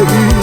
Jesus,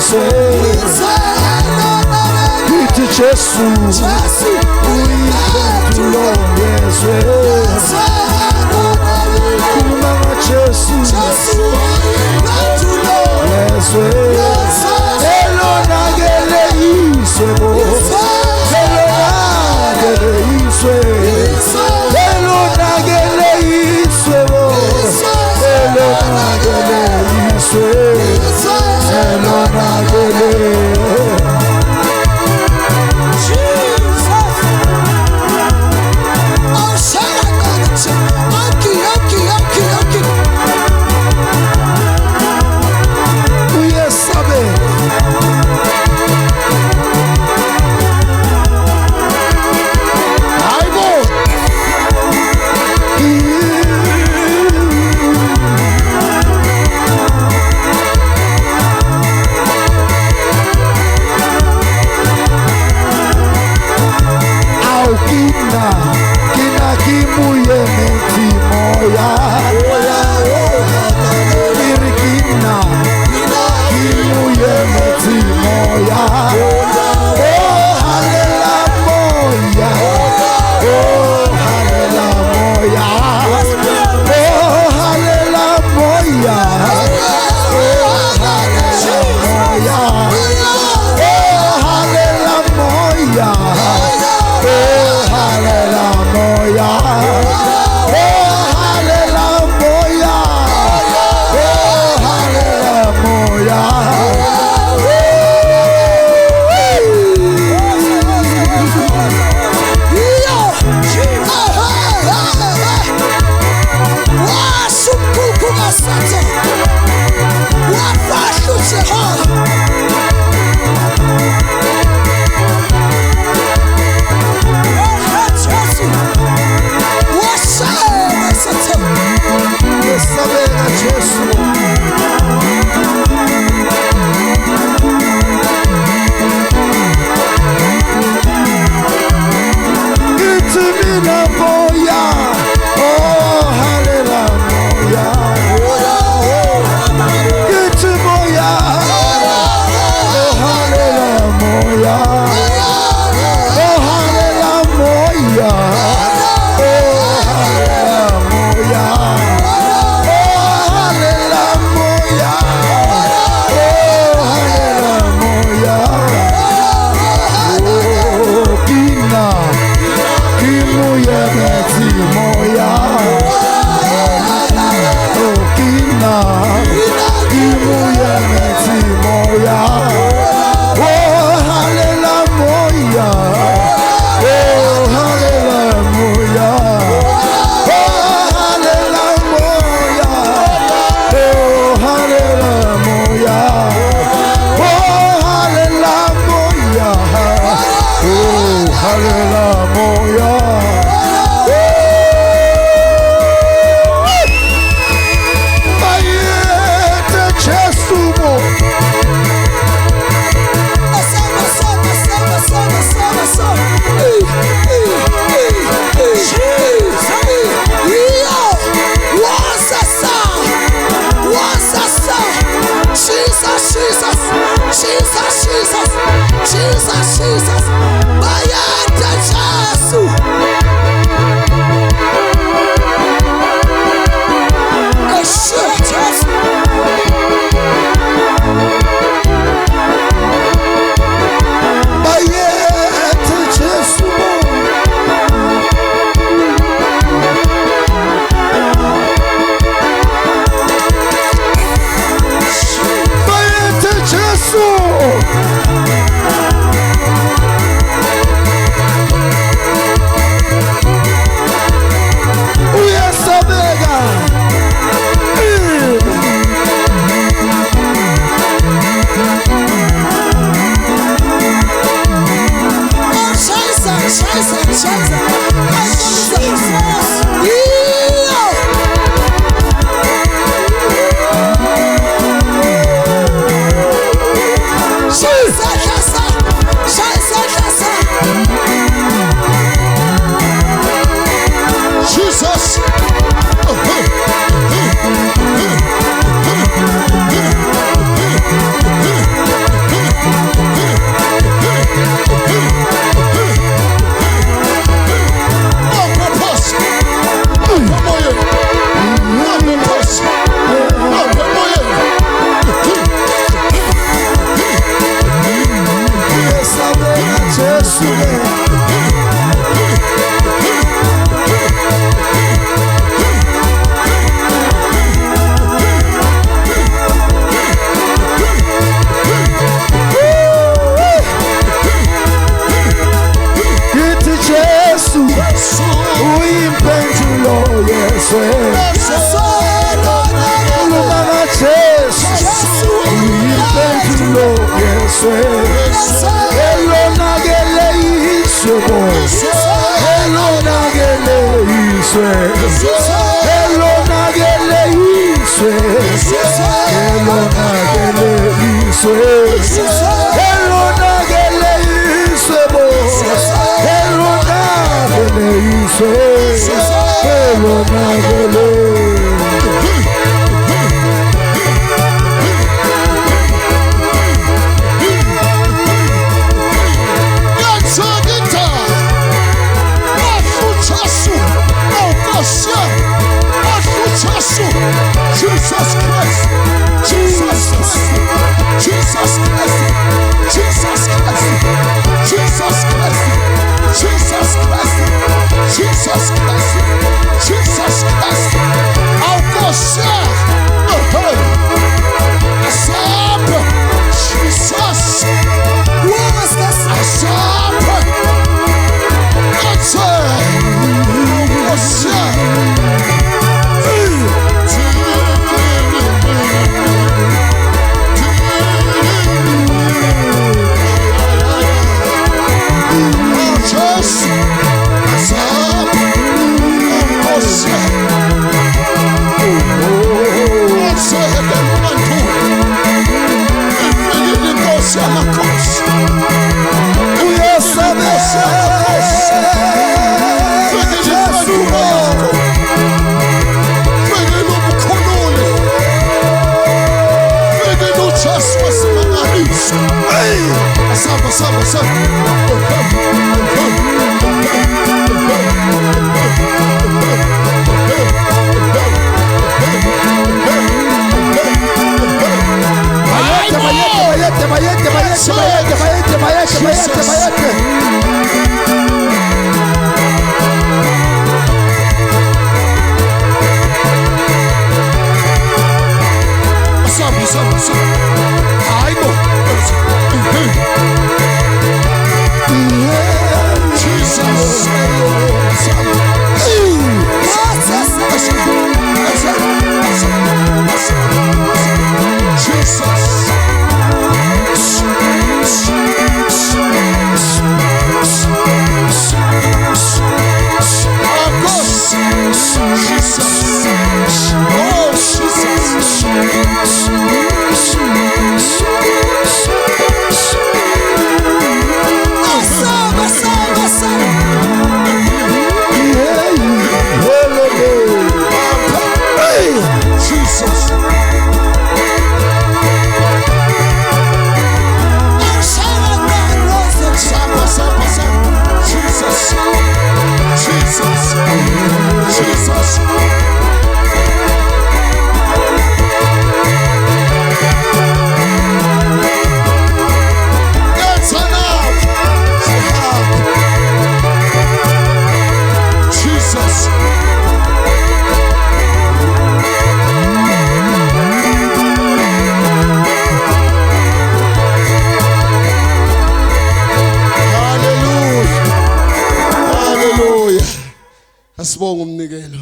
Asibonge umnikelo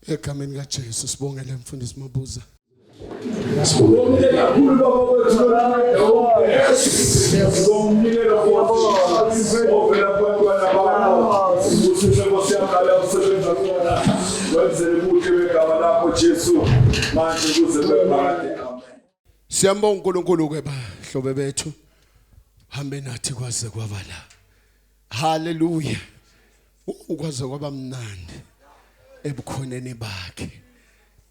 egameni kaJesu, sibongele mfundisi Mabuza. Sibonge kakhulu baba wethu lo Yesu. Sibonge ovela kwabantwana bakho. Usise Nkosi yami la usebenza khona. Wenzele ukuthi begama lakho Jesu. Manje kuze bephakade. Amen. Siyambonga uNkulunkulu ke bahlobo bethu. Hambe nathi kwaze kwabala. Hallelujah. Ukwaze kwaba mnandi ebukhoneni bakhe.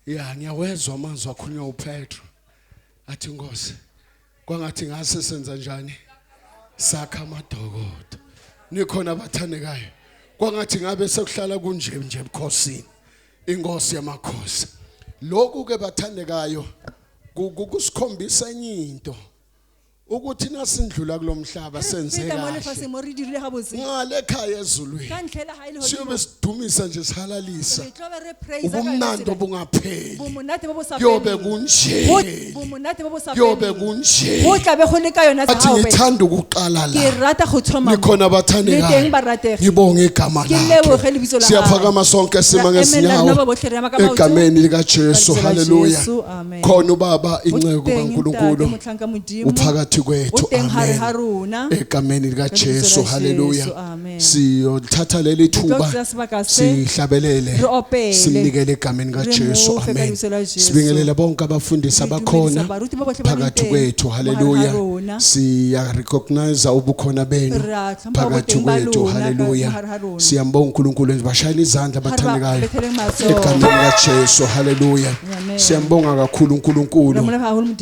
Ya ngiyawezwa amazwi akhulunywa uPetro. Athi Nkosi, kwangathi ngase senza njani? Sakha amadokodo. Nikhona abathandekayo. Kwangathi ngabe sekuhlala kunje nje ebukhosini. Inkosi yamakhosi. Lokhu ke bathandekayo kusikhombisa enye into ukuthi nasindlula kulomhlaba senzekahle ngale ekhaya ezulwini siyobe sidumisa nje sihalalisa ubumnandi obungapheli yobe kunje yobe kunje athi ngithanda ukuqala la nikhona abathandekayo ngibonge igama lakhe siyaphakama sonke sima ngezinyawo egameni likaJesu haleluya khona ubaba inceke kaNkulunkulu uphakathi kwethu amen egameni likaJesu haleluya siyothatha leli thuba sihlabelele simnikele egameni likaJesu amen sibingelela bonke abafundisi abakhona phakathi kwethu haleluya siya recognize ubukhona benu phakathi kwethu haleluya siyambonga uNkulunkulu bashayela izandla abathandekayo egameni likaJesu haleluya siyambonga kakhulu uNkulunkulu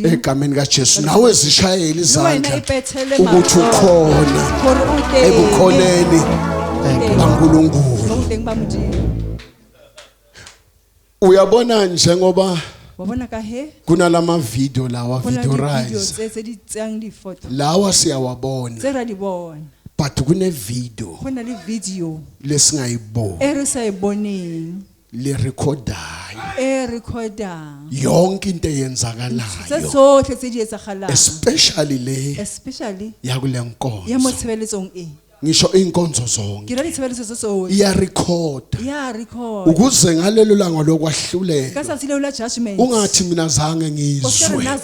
egameni likaJesu nawe zishayela izandla ukuthi ukhona ebukhoneni kaNkulunkulu uyabona njengoba kunalama video lawa video rise lawa siyawabona but kune video lesingayiboni le recordayo yonke into eyenzakalayo especially le yakule nkonzo ngisho inkonzo zonke iya record ukuze ngalelo langa lokwahluleka ungathi mina zange ngizwe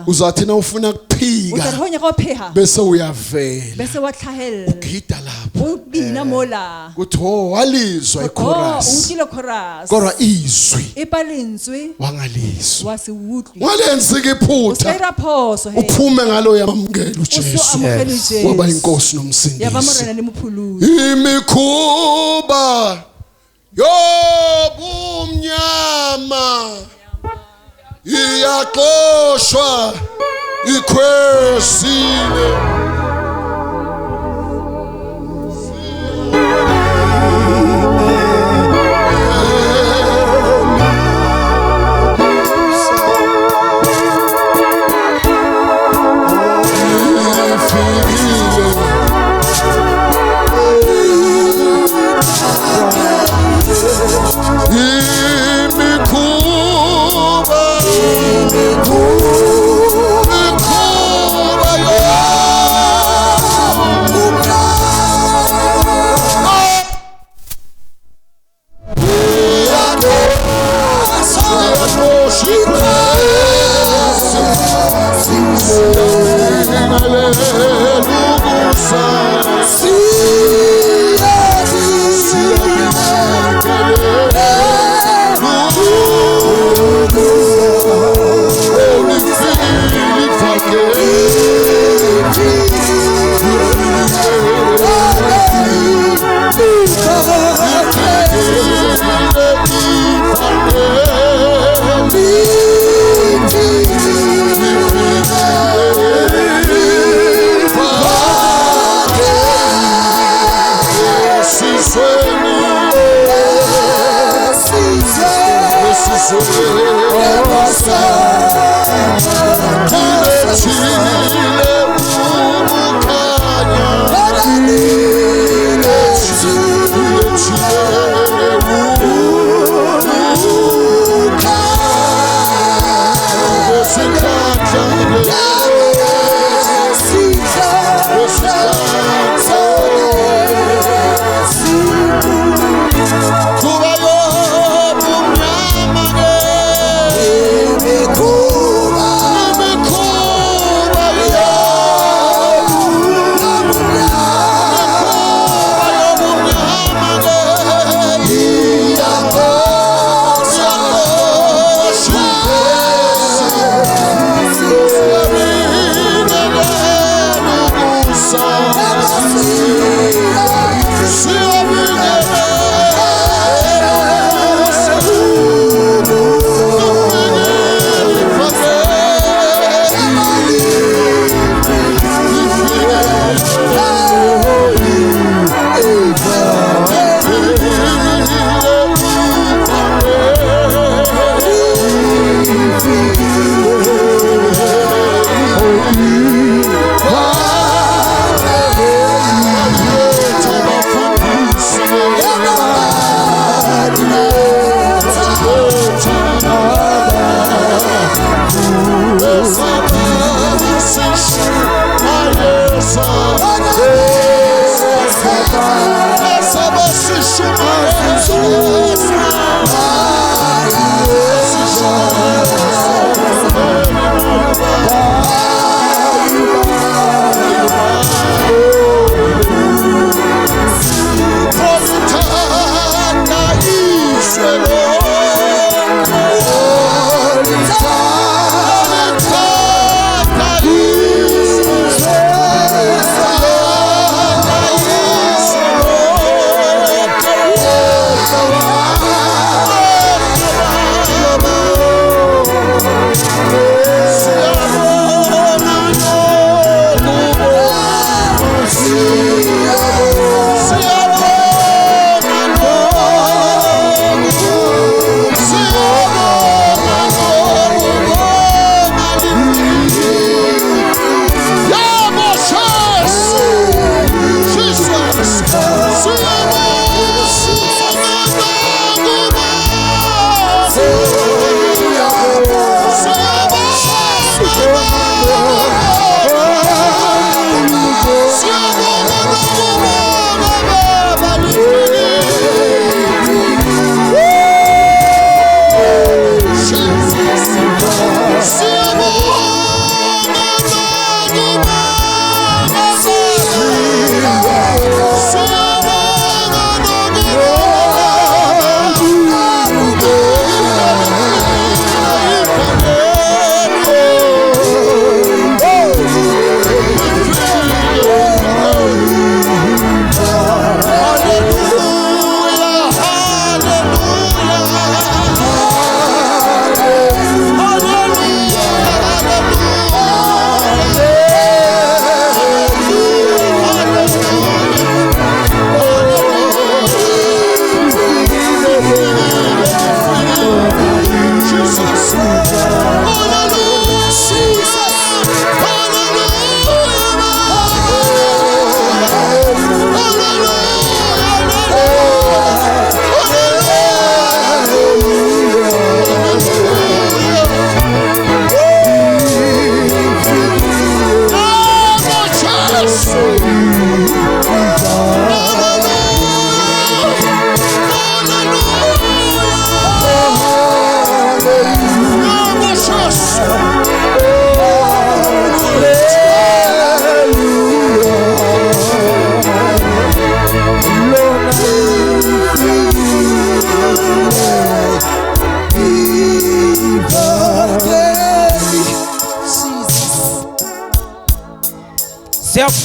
uzathi na ufuna kuphika bese uyavela ugida lapho kuthi walizwa ichorus kodwa izwi wangalizwa walenzika iphutha uphume ngalo yamamukela uJesu waba inkosi nomsindisi imikhuba yobumnyama iyaxoshwa ikhwesile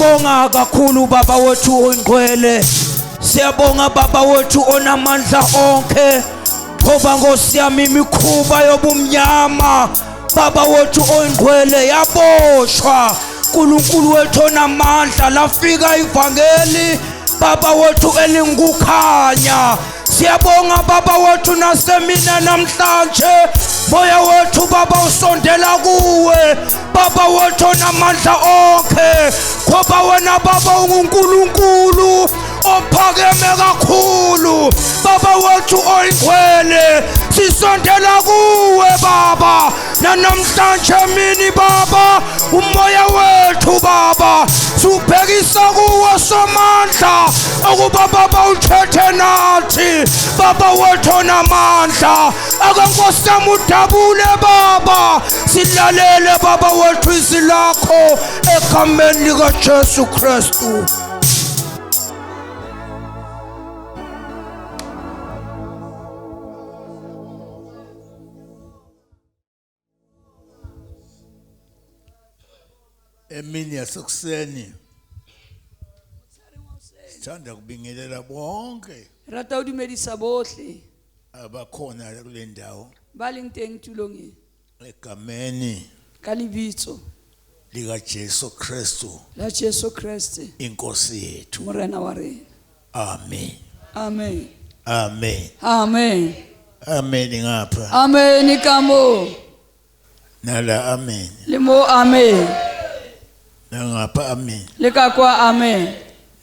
Siyabonga kakhulu baba wethu oyingcwele. Siyabonga baba wethu onamandla onke. Ngoba Nkosi yami imikhuba yobumnyama baba wethu oyingcwele yaboshwa. uNkulunkulu wethu onamandla lafika ivangeli baba wethu elingukhanya. Siyabonga baba wethu nasemina namhlanje moya wethu baba usondela kuwe baba wethu onamandla onke ngoba wena baba uNkulunkulu ophakeme kakhulu baba wethu oyingcwele. Sisondela kuwe baba namhlanje mini baba umoya wethu baba subhekisa kuwe somandla ukuba baba uthethe nathi baba wethu onamandla. Akankosi yami udabule baba silalele baba wethu izwi lakho egameni likaJesu Kristu. Emini yasekuseni sithanda kubingelela bonke Rata o dumedisa bohle abakhona kule ndawo ba leng teng tulong e egameni ka lebitso likaJesu Kristu la Jesu Kriste inkosi yethu. morena wa rena. Amen. Amen. Amen. Amen. Amen ngapha Amen ka mo nala amen le mo amen nangapha amen le ka kwa amen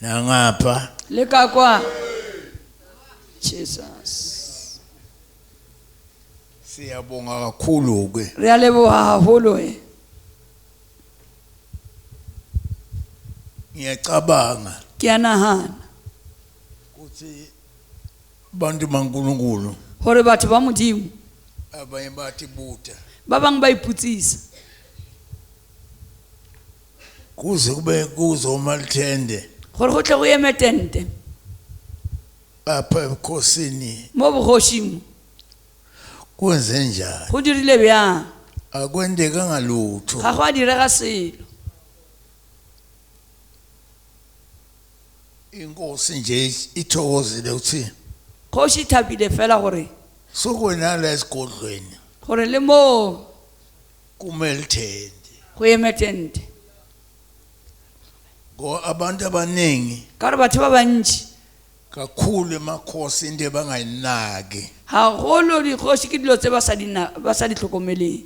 nangapha. le ka kwa Jesus. Siyabonga kakhulu ke Re a leboha haholo ngiyacabanga ke a nahana ukuthi bantu baNkulunkulu hore batho ba modimo abanye bathi buta ba bang ba iputsisa kuze kube kuzo malithende gore go tle go eme tente apha ebukhosini mo bogoshing kwenze njani. go dirile bjang Akwendekanga lutho. ga go a direga selo. Inkosi nje ithokozile uthi Kgoši thapile fela gore sokwenala esigodlweni gore le mo kumele thende go eme tente ngo abantu abaningi ka gore batho ba bantši kakhulu emakhosi into ebangayinaki gagolo dikgoši ke dilo tse ba sa di tlhokomeleng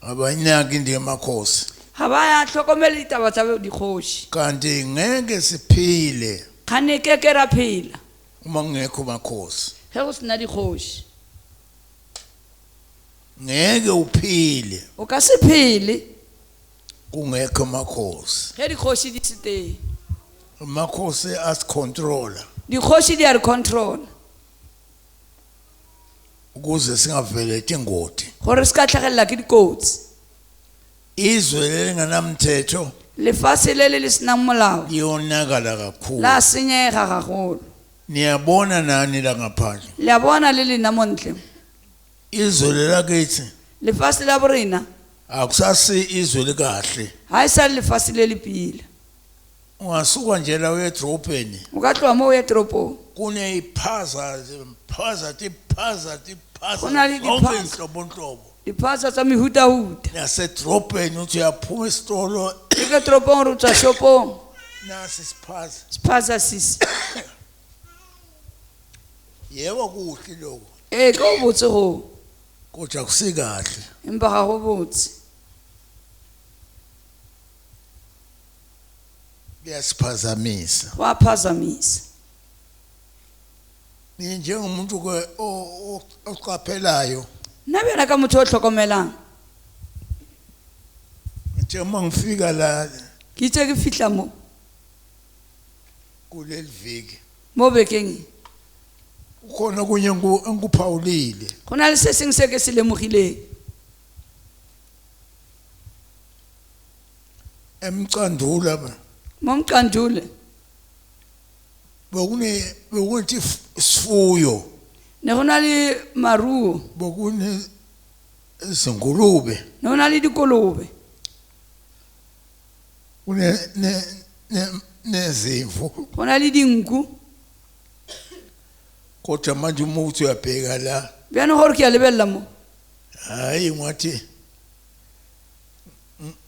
abayinaki into emakhosi ga ba ya tlhokomele ditaba tsa dikgoši kanti ngeke siphile kgane ke ra phela uma kungekho makhosi. ge go sena dikgoši Ngeke uphile o ka se phele kungekho makhosi. ge dikgoši di se teng. Makhosi asicontrola Dikgoši di a re control ukuze singavele ingoti. gore se ka tlhagelela ke dikotsi. Izwe elinganamthetho Lefatshe le le senang molao liyonakala kakhulu. la senyega gagolo. Niyabona nani la ngaphandle Le a bona le lena mo ntle. izwe lelakithi Lefatshe la borena akusasi izwe likahle. ha e sa le lefatshe le lepile. Ungasuka nje la uye edrobheni O ka tloga mo o ye toropong kuneyiphaza Go na le diphaza. inhlobonhlobo. diphatsa tsa mehutahuta. Nasedrobheni uthi uyaphuma esitolo E ke toropong re tswa shopong nasi siphaza. sephatsa sisi. Yebo kuhle lokho Ee ke o botse go kodwa kusikahle. empa ga go botse. Kuyasiphazamisa. Go a phazamisa. Ni njengomuntu ke oqaphelayo Nna bjana ka motho o tlhokomelang nje uma ngifika la ke itse ke fitlha mo kuleli viki mo bekeng e. ukhona kunye engikuphawulile. Go na le se sengwe se ke se lemogileng Mqanduli mo Mqanduli. bekuthi sifuyo Ne go na le maruo, bokune izingulube ne go na le dikolobe. nezimvu go na le dinku kodwa manje uma uthi uyabheka la bjane gore ke a lebelela mo hayi ngathi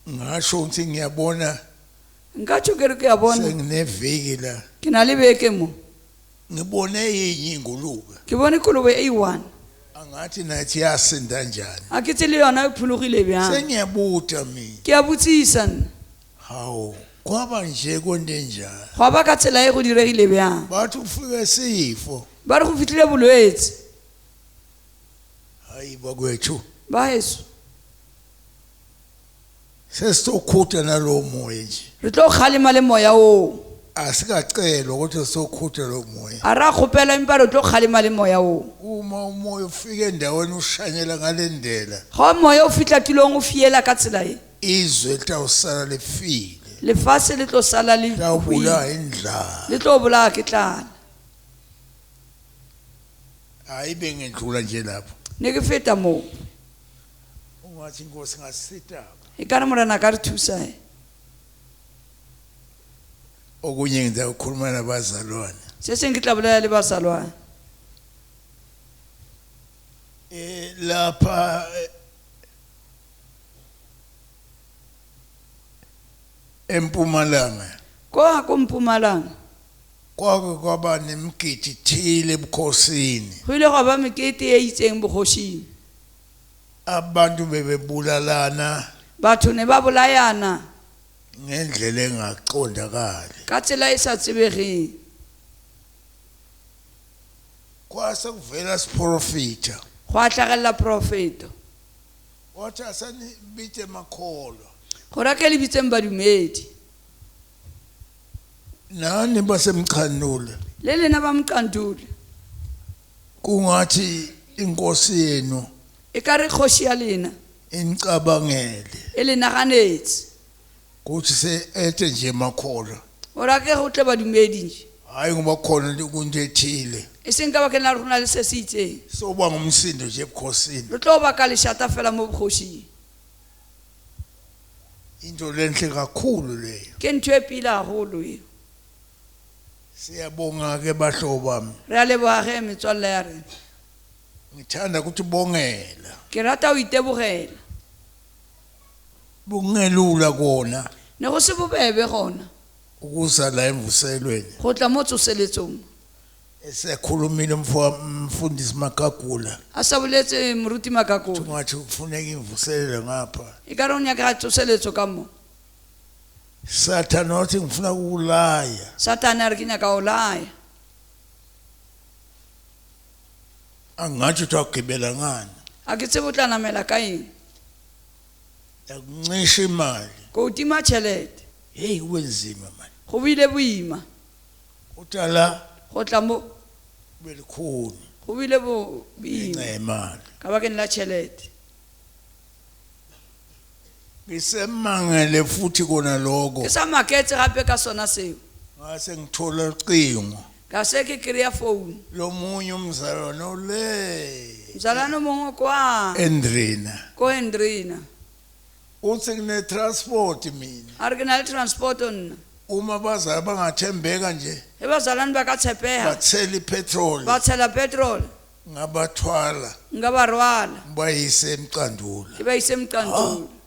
ngasho ukuthi ngiyabona nka tšho ke re ke a bona sengineviki la ke na le beke mo ngibone enye ingulube ke bone kolobe e one angathi nathi yasinda njani a ke tse le yona e phologile bjang sengiyabuta mina ke a botsisa nna hawu kwaba nje konde njani go ba ka tsela e go diregile bjang bathi ufike sifo ba re go fitlhile bolwetse hayi bakwethu ba eso sesizokhutha nalo moya nje re tlo kgalema le moya o asikacelwa ukuthi sizokhutha lo moya a ra kgopela empa re tlo kgalema le moya o uma umoya ufike endaweni ushanyela ngale ndlela ga moya o fitlha tulong o fiela ka tsela e izwe litawusala lifile lefase le tlo sala le litawubula indlala le tlo bolaya ke tlala hayi bengendlula nje lapho ne ke feta moo ungathi inkosi ngasitaba e ka re morena ka re thusa e okunye ngiza ukukhuluma nabazalwane se sengwe ke tla bolela le basalwane lapha eMpumalanga kwa ko Mpumalanga kwake kwaba nemigidi thile ebukhosini go ile go ba mekete e itseng bogosing abantu bebebulalana batho ne ba bolayana ngendlela engaqondakali ka tsela e sa tsebegeng kwase kuvela siprofita go a tlhagelela profeto wathi asani bite makholo go rake le bitseng badumedi nani basemqhanule le lena ba Mqanduli kungathi inkosi yenu e ka re kgoši ya lena incabangele e le naganetse kuthi se ethe nje makholo o rake go tle badumedi nje hayi ngoba khona kunto ethile e seng ka bakeng la re go na le se se itseng soba ngumsindo nje ebukhosini re tlo ba ka lešata fela mo bogosing into lenhle kakhulu leyo ke ntho e pila haholo eo siyabonga ke bahlobo bami re a leboga ge metswalle ya rena ngithanda ukuthi bongela ke rata o itebogela bungelula kona ne go se bobebe gona ukuza la emvuselweni go tla mo tsoseletsong esekhulumile umfundisi Makagula a sa boletse moruti Makakolo ngathi kufuneka imvuselelo ngapha e ka re o nyaka tsoseletso ka mo Satan wathi ngifuna ukulaya satane a re ke nyaka o laya angathi utagibela ngani a ke tsebe o tla namela ka eng yakuncisha imali ko tima tšhelete hey wenzima manje go buile boima utala go tla mo belikhulu go buile boima imali ka bakeng la tšhelete ngisemangele futhi kona lokho ke sa maketse gape ka sona seo ngase ngithola ucingo ka se ke kry-a phone lo munye umzalwane ule mzalwane mongwe kwa Endrina ko Hendrina uthi ngine transport mina a re ke na le transport nna uma bazali bangathembeka nje e bazalwane ba ka tshepeha bathela ipetrol ba tshela petrol ngabathwala nka ba rwala bayise Mqanduli ke ba ise Mqanduli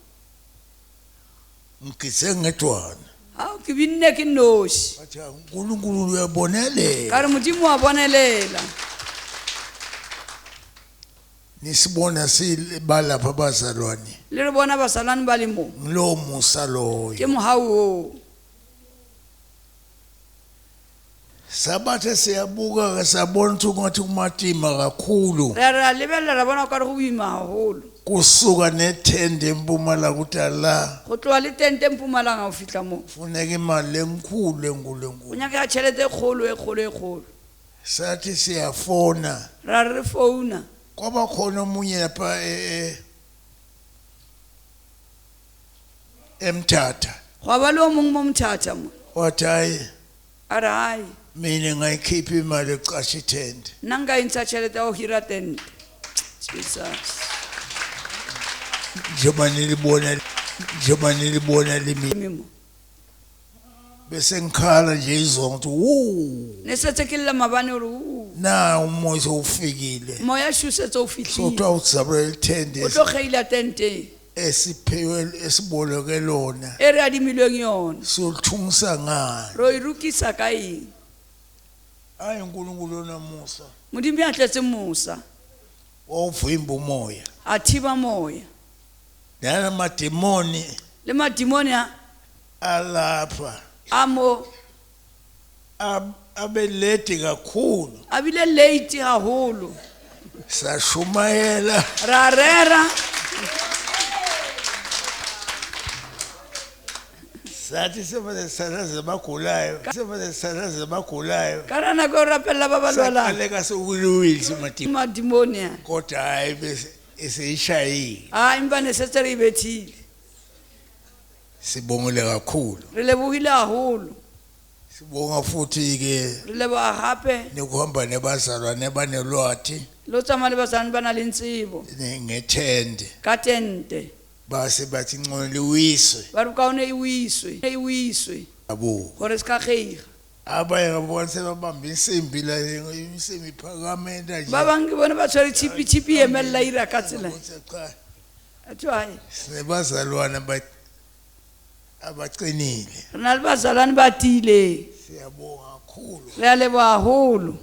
ngitse ngedwana ha ke binne ke noši bathi uNkulunkulu uyabonelela ka re modimo wa bonelela nisibona sibalapha bazalwane le re bona basalwane ba le mo ngilo musa loyo ke mohau o sabathe siyabuka ke sabona ukuthi ngathi kumatima kakhulu re a lebelela ra bona o ka re go boima haholo kusuka nethende eMpumalanga kutala go tloa le tente Mpumalanga o fitlha mo funeka imali enkulu o nyaka tšhelete e kgolo sathi siyafona ra re founa kwaba khona omunye lapha eMthatha go ba le o mongwe mo Mthatha mo wathi hayi a re hayi mina ngayikhipha imali eqasha ithende nna nka entsha tšhelete ya go hira tente Jesus njengoba nilibona mo bese ngikhala nje izonto ne setse ke lla mabane ore na umoya ufikile moya shusetse o so fihlile twa utsabela o tende tlo kgeila tente esiphewe esiboleke lona e re adimilweng yona sothungisa ngani ro irukisa ka eng hayi uNkulunkulu namusa modimo ya tletse mosa ovimba umoya a thiba moya nana mademoni le madimoni alapha a mo abeledi kakhulu a bile late haholo sashumayela ra rera sathi sebenze sanaze bagulayo ka ra nako e rapella ba ba lwalang aleka sokuliwisi madimoni kodwa hayi bese eseyishayile a empa ne setse re ibethile sibongile kakhulu re lebohile haholo sibonga futhi ke re leboga gape nekuhamba nebazalwane banelwathi lo tsamaya le basane ba na le tsebo ngethende ka tente base bathi ngcono liwiswe ba re kaone e wiswe abo gore se ka kgeiga abanye ngabona sebabamba insimbi la insimbi iphakamenda nje ba bangwe ke bone ba tshwere tshipi emelela ira ka tsela atho hayi nebazalwane abaqinile re na le bazalwane ba tile siyabonga kakhulu re a leboga haholo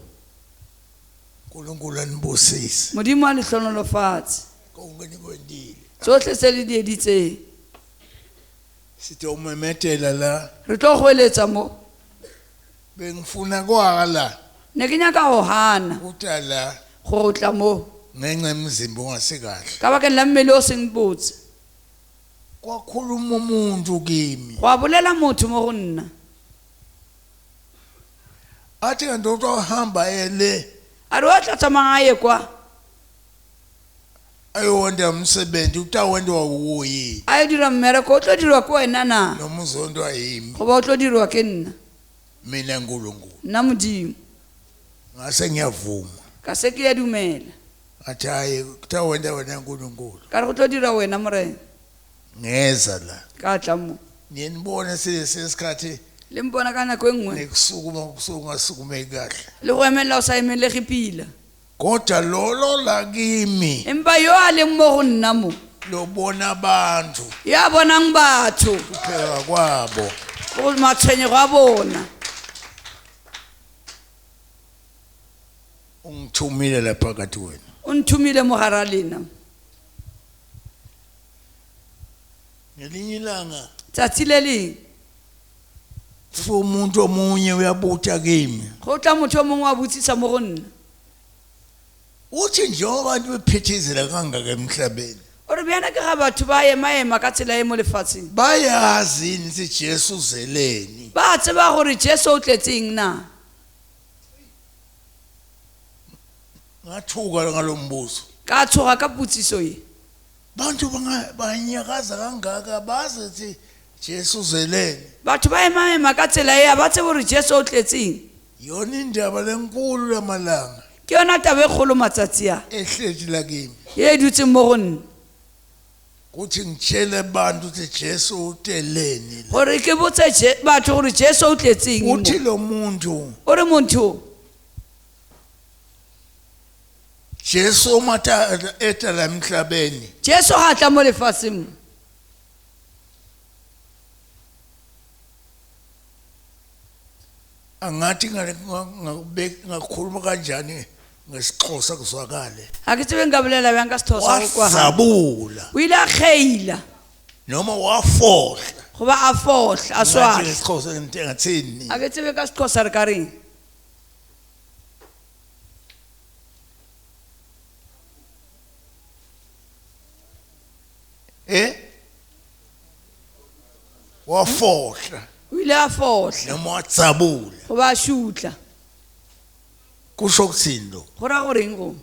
uNkulunkulu anibusise modimo a letlhonolofatse konke nikwendile tsotlhe se le di editseng sithi umemetela la re tlo go eletsa mo bengifuna kwala ne ke nyaka go gana utala gore o tla mo ngenxa emzimba ongasikahle ka bakeng la mmele o seng botse kwakhuluma umuntu kimi go a bolela motho mo go nna athi kanti utohamba ele a re o tla tsamaya ye kwa ayowenda umsebenzi utawenda wuyi a yo dira mmereko o tlo dirwa ke wena na noma uzondwa yimi goba o tlo dirwa ke nna mina uNkulunkulu nna modimo ngase ngiyavuma ka se ke ya dumela athi hayi utawenda wena uNkulunkulu ka re go tlo dira wena morena ngeza la ka tla mo niyibone sesikhathi le mpona ka nako e nngwe nekusukuma kusukuma kahle le go emelela o sa emelege pila kodwa lolo la kimi empa yo a leng mo go nna mo lobona abantu yo a bonang batho kuphela kwabo go matshwenyego a bona ungithumile lapha kathi wena o nthumile mo gara lena ngelinye ilanga tsatsi le leng fu umuntu omunye uyabuta kimi go tla motho o mongwe wa botsisa mo go nna uthi njengoba abantu bephithizela kangaka emhlabeni o re bjana ke ga batho ba ema ka tsela e mo lefatsheng bayazi nisi Jesu zeleni ba tseba gore Jesu o tletseng na ngathuka ngalombuzo ka tshoga ka putsiso ye bantu banyakaza kangaka bazi ukuthi Jesu zeleni batho ba ema ka tsela e ba tsebe gore Jesu o tletseng yona indaba lenkulu lamalanga ke yona taba e kgolo matsatsi a ehlethi la kimi ye dutseng mo go nna kuthi ngitshele abantu ukuthi Jesu uteleni gore ke botse batho gore Jesu o tletseng uthi lo muntu o re motho Jesu mata etala emhlabeni Jesu ga tla mo lefatsheng angathi ngakhuluma kanjani ngesixhosa kuzwakale a ke tsebe nka bolela bjang ka sethosa go kwa wazabula o ile a kgeila noma wafohla goba a fohla a swala ngesixhosa ngathini a ke tsebe ka sethosa re ka reng wafohla o ile a fohla noma wadzabula goba a šutla kusho kuthini lo go ra goreng go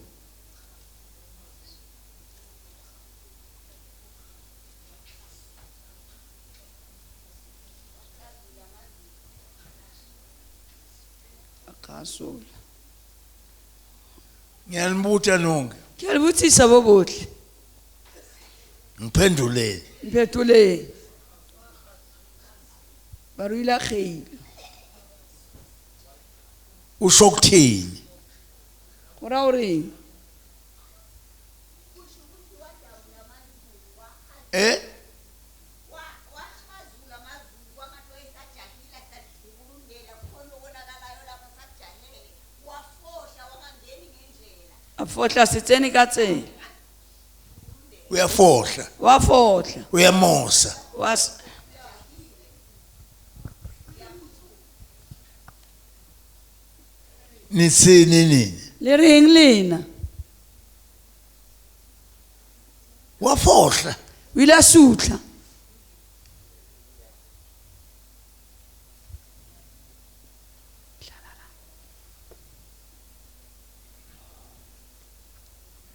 akasola ngiyalibuta nonke ke a le botsisa bo botlhe ngiphenduleni mphetoleng ba ruile kgeile usho ukuthini go ra gore a fohla se tsene ka tsela uyafohla wa fohla uyamosa nitsini nini le reng lena wafohla o ile a sutla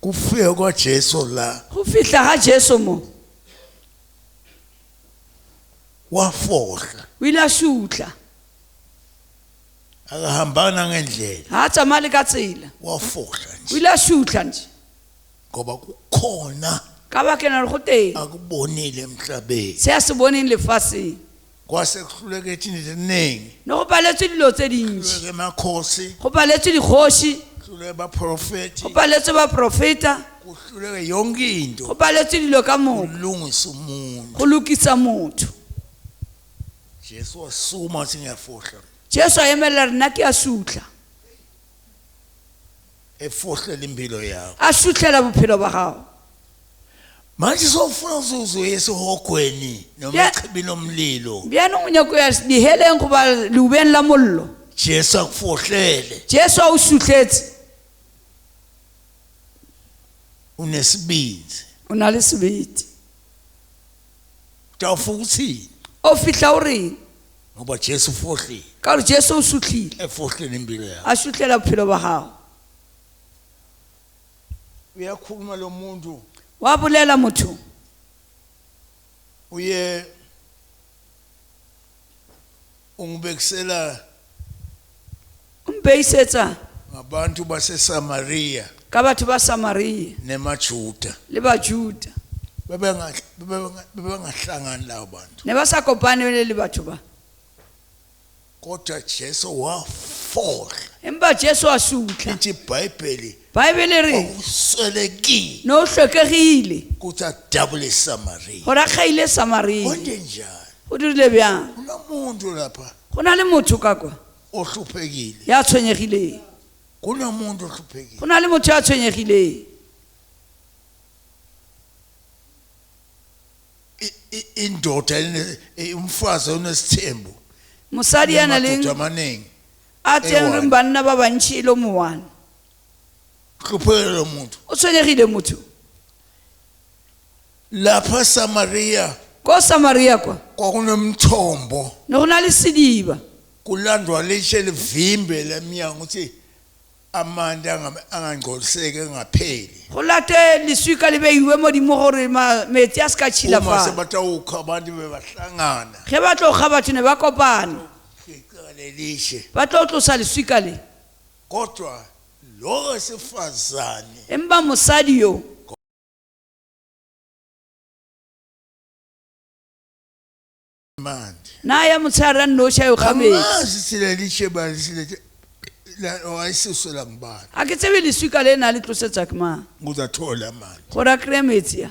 kufika kwaJesu la go fihla ga Jesu mo wafohla o ile a sutla akahambana ngendlela ga a tsamaya le ka tsela wafohla o nje ile a sutla nje ngoba kukhona ka bakena re go teng akubonile emhlabeni se a se boneng lefaseng kwase kuhluleke ethini eziningi ne go paletswe dilo tse dintsi kuhluleke emakhosi go paletswe dikgoši kuhluleke abaprofeti go paletswe baprofeta kuhluleke yonke into go paletswe dilo ka moka kulungisa umuntu go lokisa motho Jesu wasuma wathi ngiyafohla Jesu a emelela rena ke a sutla efohlela impilo yakho a sutlela bophelo ba gago manje sofuna uzuzwe esihogweni noma echibini omlilo bjanong o nyako ya diheleng goba leubeng la mollo Jesu akufohlele Jesu a o sutletse unesibindi o na le sebete utawufuka uthini o fihla o reng ngoba Jesu ufohlile ka gore Jesu o sutlhile efohlele impilo yakho a sutlela bophelo ba gago uyakhuluma lo muntu wa bolela motho uye ungibekisela umbeisetsa ngabantu baseSamaria ka batho ba Samaria nemajuda le bajuda bebengahlangani labo bantu ne ba sa kopane le batho ba kodwa Jesu wafohla empa Jesu a sutla ithi iBhayibheli baebele re uswelekile no hlokegile kuthi adabule eSamaria gore a kgaile Samaria konke njalo go dirile bjang kunomuntu lapha go na le motho ka kwa ohluphekile ya tshwenyegileng kunomuntu ohluphekile go na le motho ya tshwenyegileng indoda umfazi onesithembu mosadi ya na amadoda le amaningi a tseng re banna ba bantši lo mowana hluphekile lo muntu o tshwenyegile motho lapha eSamaria ko Samaria kwa kwakunomthombo ne go na le sediba kulandwa lishe livimbe leminyango ukuthi amanzi angangcoliseke engapheli go late leswika le beiwe modimo gore metsi a se ka uma tšhilafala sebatawukha abantu bebahlangana ge ba tlo ga batho ne ba kopane iqale lishe ba tlo tlosa leswika le kodwa lo wesifazane empa mosadi yo manje na ya motshehare a nnoša yo kgametse amazi sile lishe balisile wayisusela ngibani a ke tsebe leswika le na le tlosetsa ke mang nguzathola manje gore a kry-e metsi ya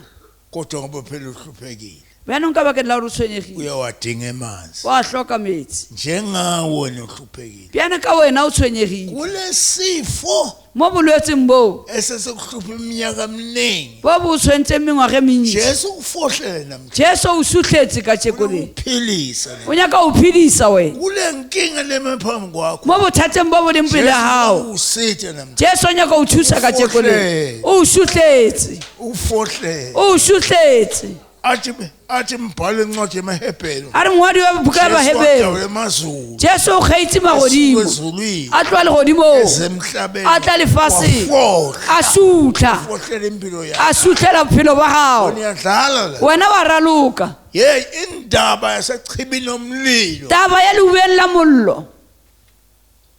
kodwa ngoba phela uhluphekile bjanong ka bakeng la gore o tshwenyegile uyawadinga emanzi wa hloka metsi njengawe nohluphekile bjana ka wena o tshwenyegile kulesifo mo bolwetseng boo esesekuhlupha iminyaka eminingi bo bo o tshwentseng mengwaga e mentši Jesu ufohlele namhlanje Jesu o sutlhetse ka tšeko le uphilisa o nyaka o phedisa wena kule nkinga leme phambi kwakho mo bothateng bo bo leng pele gago usithe namhlanje Jesu o nyaka o thusa ka tšeko le o sutlhetse ufohlele o sutlhetse athi mbhalo incwadi yemaHebheru a re moadi wa buka ya bahebelo emazulu Jesu o kgaitse magodimo ezulwini a tloa legodimong ezemhlabeni a tla lefaseng wafohla a sutla ufohlele impilo yakho a sutlhela bophelo ba gago niyadlala la wena wa raloka hey indaba yasechibini omlilo taba ya leubeng la mollo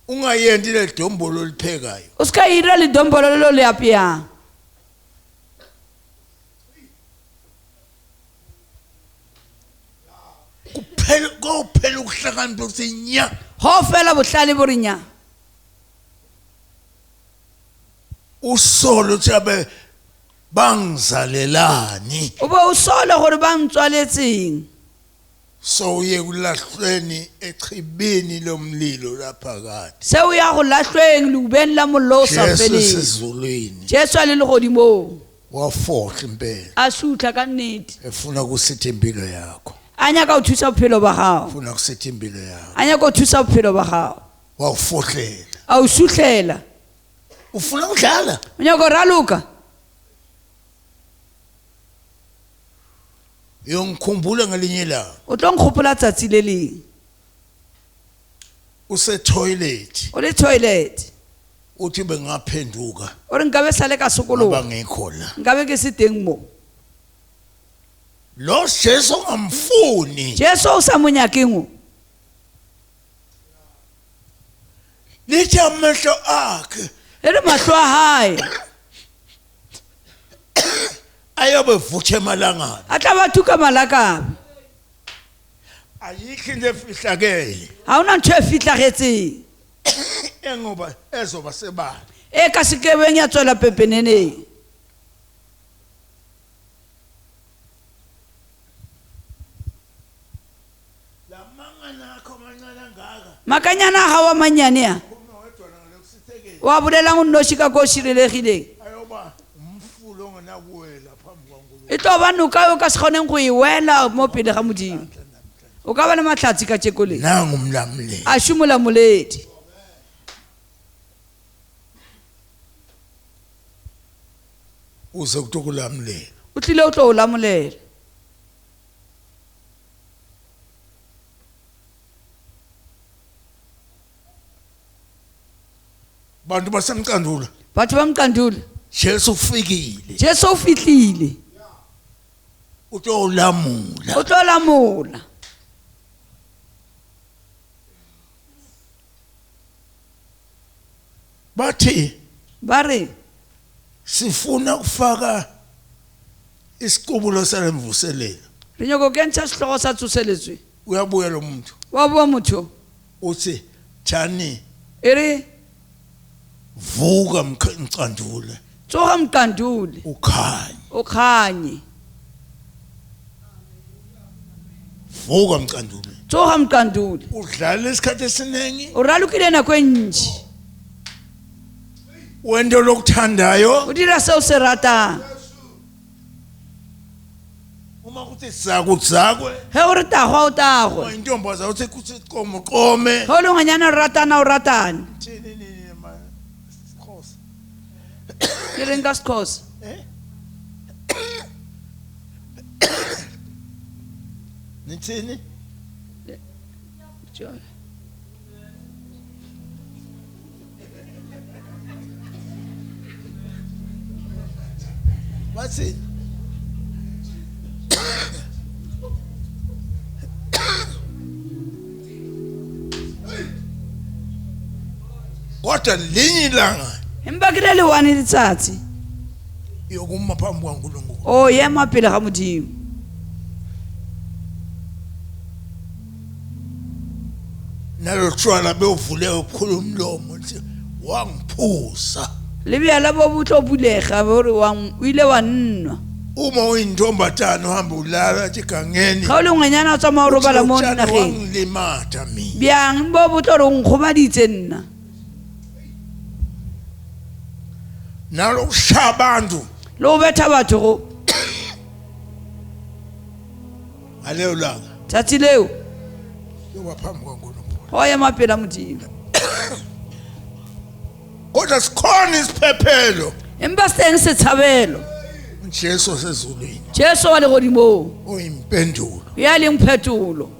ungayendi le dombolo liphekayo o se ka ira ledombolo le lo le apeyang kophela ukuhlakanipha ukuthi nya ho fela bohlale bo re nya usolo tsabe bangizalelani o bo o sole gore ba ntswaletseng so uye kulahlweni echibini lomlilo lapha kade se o ya go lahlweng lubeng la mollo o sa Jesu feleng sezulwini Jesu a le legodimong wafohla impela a sutla ka nnete efuna ukusithi impilo yakho a nyaka go thusa bophelo ba gago ufuna ukusithi impilo yakho a nyaka go thusa bophelo ba gago wawufohlela a o sutlela ufuna ukudlala o nyaka go raloka yongikhumbula ngelinye ilanga o tlo nkgopola tsatsi le leng use-toilet o le toilet uthi bengaphenduka o re nkabe sale ka sokologa abangekho la nkabe ke se teng mo lo Jesu ongamfuni Jesu o sa mo nyakeng o lithi amehlo akhe e re mahlo a hae ayobe vuthe emalangana a tla ba thuka malakabe ayikho into efihlakele ga ona ntho e fitlhagetseng engoba ezoba sebala e ka sekebeng ya tswela pepeneneng la mangana akho mancane angaka makanyana a gago a mannyane a uma wedwana ngalokusithekeli wa bolelang o nnoši ka ko o širelegileng ayoba umfulo ongenakuwela phambi kwankulunkulu e tlo ba noka o ka se kgoneng go e wela mo pele ga modimo o ka ba le matlhatsi ka tšekoleng nangumlamleli a šomola moledi uze kutokulamlela o tlile o tlo o lamolela bantu basemqandula batho ba Mqanduli Jesu ufikile Jesu o fitlhile utolamula o tlo lamola bathi ba re sifuna ukufaka isiqubulo salemvuselelo re nyako kentsha sehlogo sa tsoseletswe uyabuya lo muntu wa bua motho uthi thani e re vuka Mqandula tsoga Mqanduli ukhanye o kganye vuka Mqandula tsoga Mqanduli udlala isikhathi esiningi o ralokile nako e ntši wento lokuthandayo o dira seo se ratang uma kuthi zakudzakwe ge o re tagwa o tagwe intombaza uthi kuthi qomoqome ge o le ngwanyana o ratana o ratane thini nini Khosi ke reng ka sekgosa nithini bathini kodwa linye ilanga empa ke le le-one letsatsi yokuma phambi kwankulunkulu o ema pele ga modimo nalo tshwala bewuvule ukhulu umlomo lithi wangiphuza le bjala bo bo tlo bulega bo re o ile wa nnwa uma uyintombatana uhambe ulala egangeni ga o le ngwenyana o tsamaya o robala mo utshani nageng wangilimata mina bjang bo bo tlo re o nkgomaditse nna nalo kushaya abantu le go betha batho go ngaleyo langa tsatsi leo yoba phambi kwankulunkulu go ema pele a modimo kodwa sikhona isiphephelo empa se teng setšhabelo ujesu osezulwini Jesu wa legodimong oyimpendulo ya leng phetolo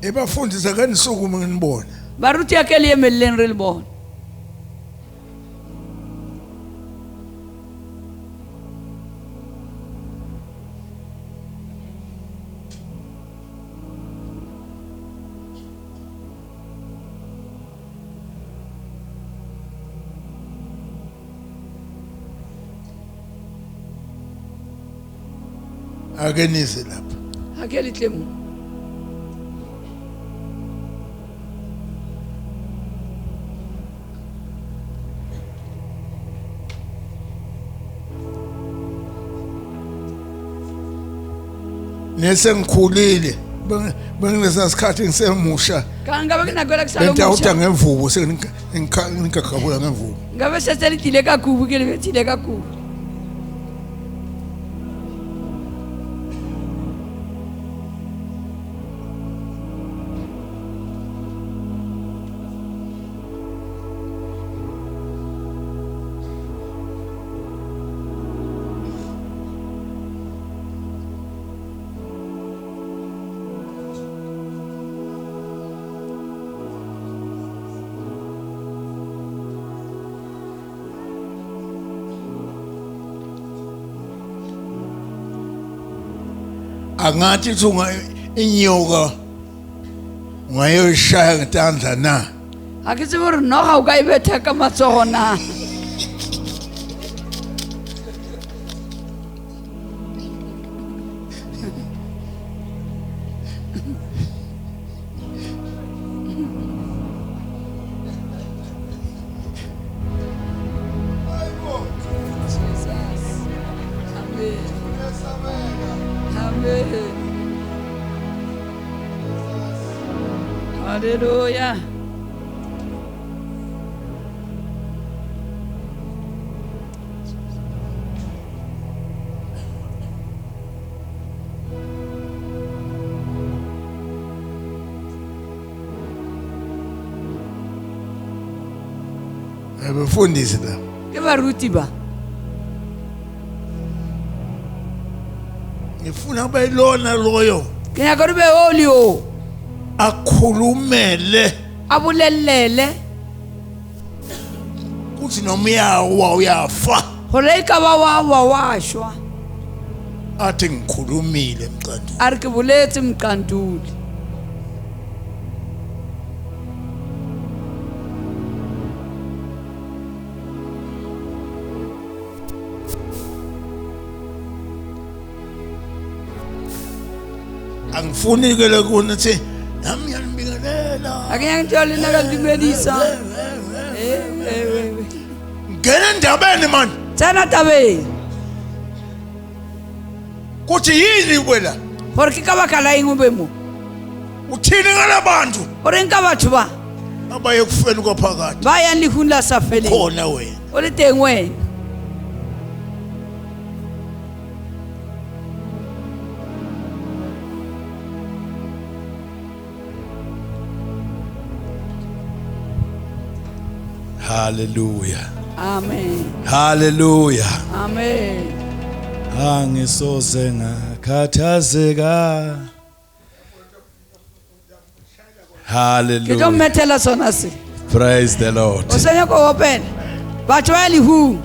ebafundisa kanisukume nginibona baruti ya ke le emeleleng re le bona ake nize lapha. ake litle mo Nesengikhulile benginesasikhathi ngisemusha ka ngabe ke nako la ke sa lo ngentawuta mo ngemvubu sengikagabula ngemvubu. ngabe se le tlile ka kubu ke le tlile ka kubu Angathi thunga inyoka ngayoshaya ngetandla na. ake se gore no ga o ka ibetha ka matsogo na Hallelujah. Abafundisi la. Ke baruti ba Ngifuna bayilona loyo ke nyaka re be oli o akhulumele abulelele kuthi noma uyawa uyafa gore e ka ba wa shwa athi ngikhulumile Mqanduli. a re ke boletse Mqanduli Angifuni ke lokho ukuthi nami yanibingelela. ake nyaka ntio le nna ka dumedisa Ngena endabeni man. tsena tabeng Kuthi yini wena? gore ke ka baka la eng o be mo Uthini ngalabantu o reng ka batho ba abaye kufeni kwaphakathi? ba yang lehung la sa feleng Khona wena. o le teng wena Hallelujah. amen Hallelujah. amen Angisoze ngakhathazeka. ke tlo Hallelujah. mmethela sona se Praise the Lord. o senya ko opela batho ba ya lehung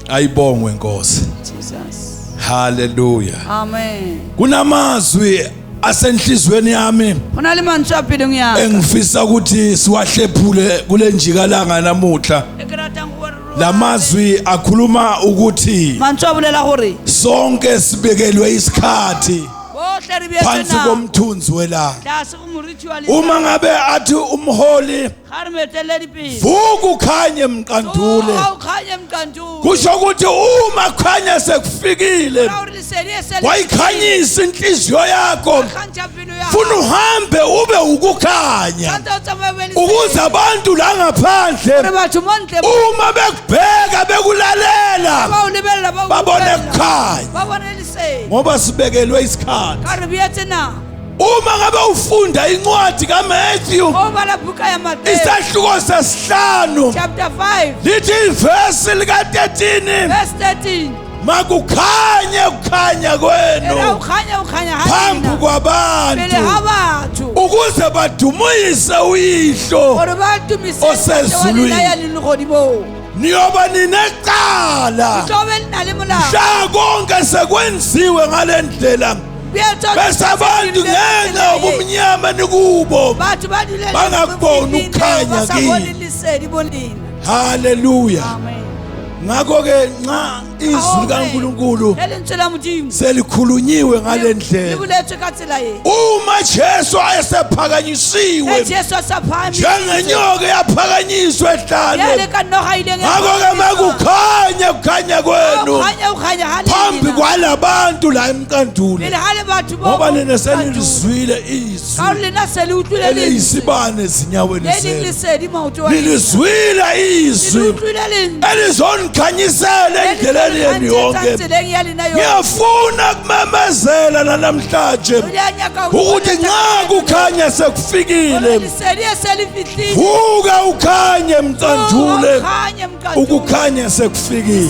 Ayibongwe Nkosi. Jesus Hallelujah. amen Kunamazwi asenhlizweni yami go na le mantswe a pelong yaka engifisa ukuthi siwahlephule kule njikalanga namuhla. e ke ratang gore Lamazwi akhuluma ukuthi mantswe a bolela gore sonke sibekelwe isikhathi bohle re phansi beetsena komthunzi welanga. tlase go moriti wa Uma ngabe athi umholi ga re metelele dipele vuka ukhanye Mqanduli, ga o kganye Mqanduli kusho ukuthi uma kukhanya sekufikile ga gore lesedi e se le wayikhanyisa inhliziyo yakho, kgantsha pelo ya funa uhambe ube ukukhanya kgantsa o tsamaye o be le ukuze lesedi. abantu la Gore ngaphandle batho mo ntle uma bekubheka bekulalela ba o lebelela ba o babone utlwelela. kukhanya, ba bone lesedi ngoba sibekelwe isikhathi. ka re beetse na Uma ngabe ufunda incwadi kaMatthew o bala buka ya Mateyu isahluko sesihlanu chapter 5 lithi ivesi lika-13 verse 13 makukhanye ukukhanya era kwenu ukhanya phambi pele kwabantu ga batho ukuze badumise uyihlo gore ba tumise Osezulwini. ya legodimo niyoba ninecala tlo be le na le molao mhla konke sekwenziwe ngale ndlela bese abantu ngenxa yobumnyama nikubo batho ba bangakuboni ukukhanya kini. lesedi bonina haleluya. amen ngakho ke nxa izwi likaNkulunkulu selikhulunyiwe ngale ndlela uma Jesu ayesephakanyisiwe njengenyoka yaphakanyiswa ehlane ngakho ke makukhanya kukhanya kwenu phambi kwalabantu la eMqanduli ngoba nina selizwile izwi eliyisibane ezinyaweni zenu nilizwile izwi elizonikhanyisela endleleni yenu yonke ngiyafuna kumemezela namhlanje ukuthi nxa kukhanya sekufikile vuka ukhanye Mqanduli ukukhanya sekufikile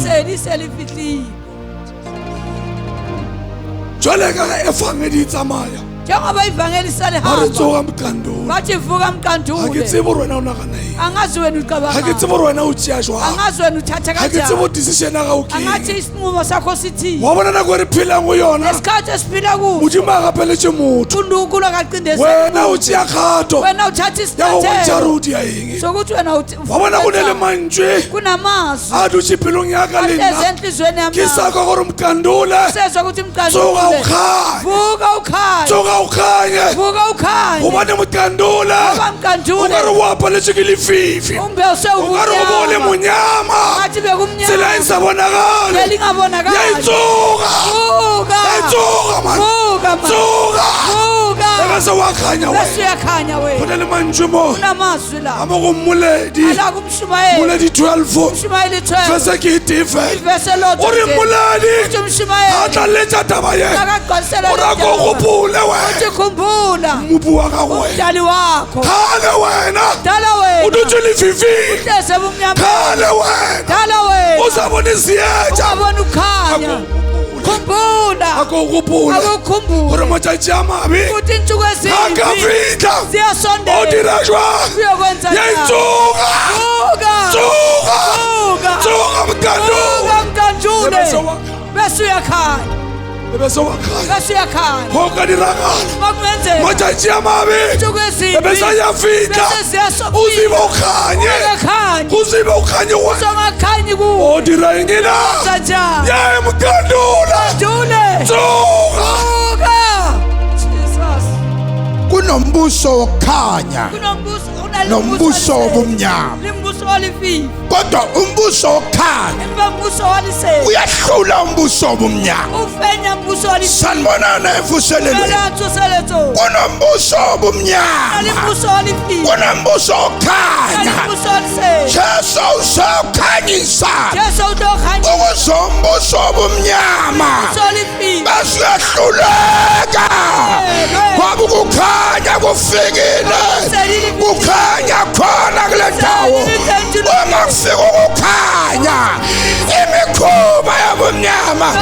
jwale ka evangeli tsamaya njengoba ivangeli baritsoka Mqanduli bathi vuka Mqanduli ha ke tsebe rona o nagana eng angazi wena ucabanga ha ke tsebe rona o tšea jwang angazi wena uthatha ha ke tsebe decision ya gago ke angathi isinqumo sakho sithi wa bona nako re phelang go yona esikhathi esiphila kuso modimo a gapeletše motho undukulo kaqindezela wena o tšea kgato wena uthatha ya go isinyathelo bontšha rudi ya eng sokuthi wena wa bona go ne le mantšwe kunamazwi a dutše pelong ya ka le nna ezenhlizweni yami ke sa kwa gore Mqanduli sezwa ukuthi tsoga o Mqanduli kganye vuka ukhanye tsoga o kganye vuka ukhanye gobane Mqanduli ngoba Mqanduli o ka re o apaletše ke lefifi umbe o ka re o bole monyama ngathi bekumnyama tsela e sa bonagale belingabonakali ya itsoga vuka ya itsoga man vuka tsoga vuka ebe se wa kganya bese wena uyakhanya go wena na le mantšwe mo kunamazwi la a mo go mmoledi ala kumshumayeli mmoledi 12 umshumayeli 12 verse ke itife ivese o re mmoledi uthi umshumayeli a tla letša taba ye akagqalisela o ra ko gopole uthi wena khumbula mobu wa gago wena umdali wakho kgale wena dala o wena dutse lefifing uhleze ebumnyameni kgale wena dala wena o sa bone seetša ungaboni ukhanya khumbula ako gopola akukhumbula gore matšatši a mabe ukuthi insuku a ezimbi ka fitlha o ziyasondela dira jwang uyokwenza ya itsoga vuka tsoga vuka tsoga Mqanduli vuka Mqanduli bese uyakhanya ebe se wa kganya bese uyakhanya go ka diragala bakungenzeka matšatši a mabe insuku ezimbi ebe sa ya fitlha bese ziyasondela o zibe o kganye ungakhanyi go zibe o kganye wena uzongakhanyi kuwo o dira eng na njani ya Mqanduli Mqanduli tsoga vuka Jesus kunombuso wokukhanya nombuso wobumnyama limbuso walififi kodwa umbuso wokukhanya emva mbuso walisela uyahlula umbuso wobumnyama ufenya mbuso walififi sanibonana evuselelweni elathuseletho kunombuso wobumnyama alimbuso walififi kunombuso wokukhanya alimbuso walisela Jesu uzokhanyisa Jesu utokhanya ukuzombuso wobumnyama mbuso walififi basuyahluleka ngoba ukukhanya kufikile kukhanya khona kule ndawo uma kufika ukukhanya imikhuba yabumnyama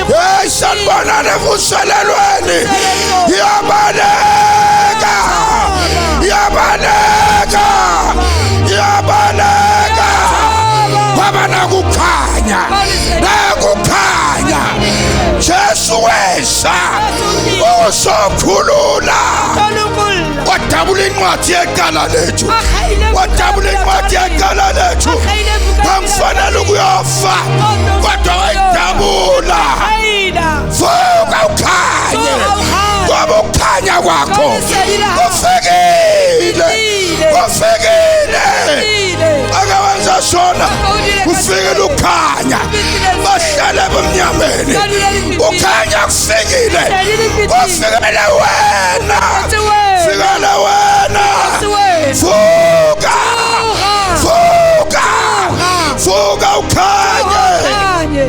hey sanibonana evuselelweni yabaleka yabaleka yabaleka wabana kukhanya nakukhanya Jesu wesa uzokhulula wadabula incwadi yeqala lethu wadabula incwadi yeqala lethu kamfanele ukuyofa kodwa wayidabula vuka ukhanye ngoba ukukhanya kwakho kufikile kufikile akawenza sona kufikile ukhanya bahlala ebumnyameni ukhanya kufikile kufikile wena fikele wena vuka vuka vuka ukhanye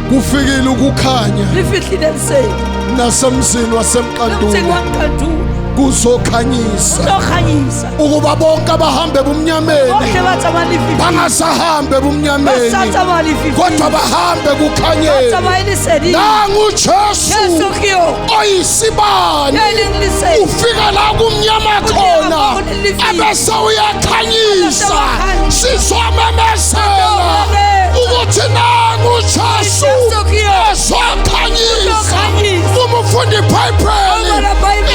kufikile ukukhanya lifihlile liseni nasemzini waseMqanduli Mqanduli kuzokhanyisa uzokhanyisa ukuba bonke abahambe ebumnyameni bonke bathama lififi bangasahambe ebumnyameni basathama lififi kodwa bahambe kukhanyeni bathama eliseni nangu Jesu Jesu kiyo oyisibane elingiliseni ufika la kumnyama khona ebese uyakhanyisa sizomemezela ukuthi nangu Jesu ezokhanyisa umufundi iBhayibheli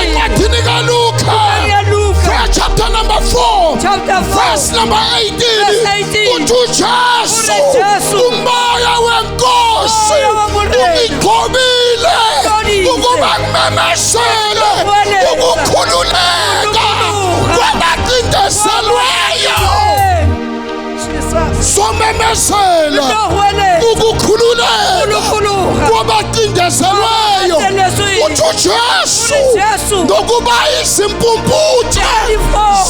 encwadini kaLuka chapter number 4 verse number 18 uJesu uJesu. umoya wenkosi Umoya wamurena. ungigqobile Ungigqobile. ukuba ngimemezele Ukukhululeka. ukukhululeka kwabacindezelweyo Jesus. somemezela Ukukhululeka. ukukhululeka Ukukhululeka. kwabacindezelweyo Kwabacindezelweyo. uthi uJesu uJesu. nokuba izimpumputhe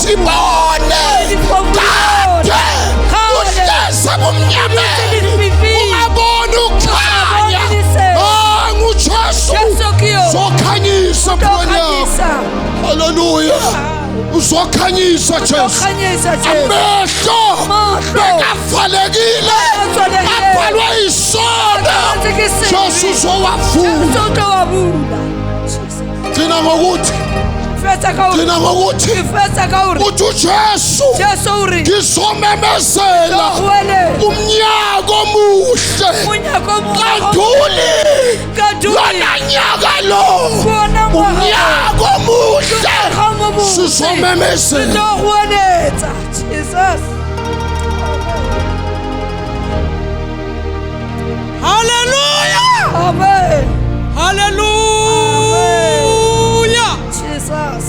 zibone kade uhleze bumnyameni ungaboni ukukhanya nguJesu zokhanyisa mponyami. Haleluya. Uzokhanyisa Jesu. Amehlo bekavalekile abhalwe isono Jesu uzowavula. Thina ngokuthi uthi uJesu ngizomemezela umnyaka omuhle kaDilizintaba lona nyaka lo umnyaka omuhle sizomemezela. Jesus. Hallelujah. Amen. Hallelujah. Jesus.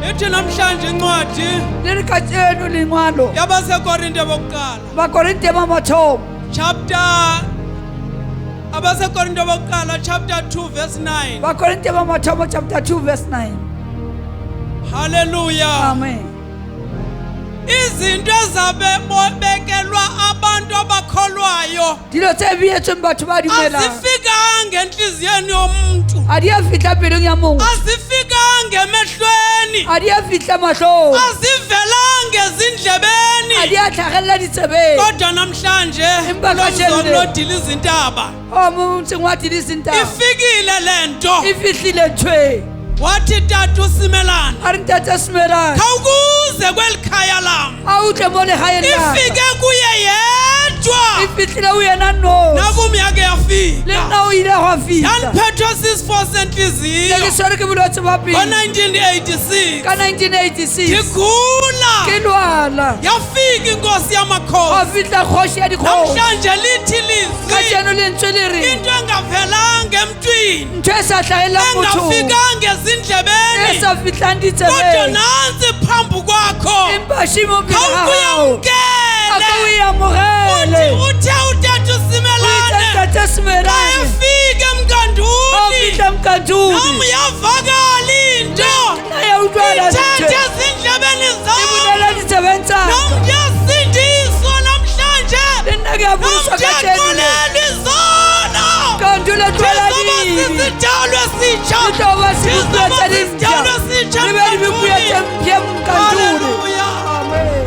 Ethi namhlanje incwadi Lilikatsheni ulinqwalo. yabasekorinte bokuqala Bakorinte bamathomo. abasekorinte bokuqala chapter 2 verse 9. Bakorinte bamathomo chapter 2 verse 9. Hallelujah. Amen. Izinto ezabebekelwa abantu abakholwayo Dilo tse bietswe batho ba dumelang. azifikanga enhliziyweni yomuntu, A di a fihla pelong ya motho. azifikanga emehlweni, A di a fihla mahlong. azivelanga ezindlebeni. A di a tlhagella ditsebeng. Kodwa namhlanje Empa kajeno. kaDilizintaba O motseng wa Dilizintaba. ifikile lento. E fihlile ntwe. Wathi tata uSimelana, A re ntate Simelane. khawukuze kwelikhaya lam, A utle mo legaeng la ka. ifike kuye E yedwa. fihlile o yena nosi. Nakum yake Le yafika, nna o ile go fihla. yandiphethwe sisifo Ne sentliziyo ke swere ke bolwetse ba pelo. ngo-1986 Ka 1986 ndigula. ke lwala. Yafika inkosi Go yamakhosi, fihla kgoši ya dikgoši. namhlanje lithi Ka lizwi jeno lentswe le re into engavelanga emntwini, ntho e sa tlhagelang mothong. engafikanga E ezindlebeni, sa fihlang kodwa ditsebeng. nansi phambi kwakho. Empa shimo pele ga gago. A ka o Khawukuyamkele. e amogele. Uthe utata O itse uSimelane ntate Simelane. ayefika A Mqanduli, fihla Mqanduli. nami yavakala into Na ya utlwala ithethe lentswe. ezindlebeni E zami. bulela ditsebeng tsa ka. Nami ndiyasindiswa namhlanje, Le nna ke a nami buswa ka jeno le. ndiyaxolela izono. Mqanduli etlola Sizoba dibi. sisitalo esitsha, Di tlo ba sizoba sibukuyetse di sisitalo mpya. esitsha Di be di bukuyetse Mqanduli. mpye Mqanduli. Hallelujah. Amen.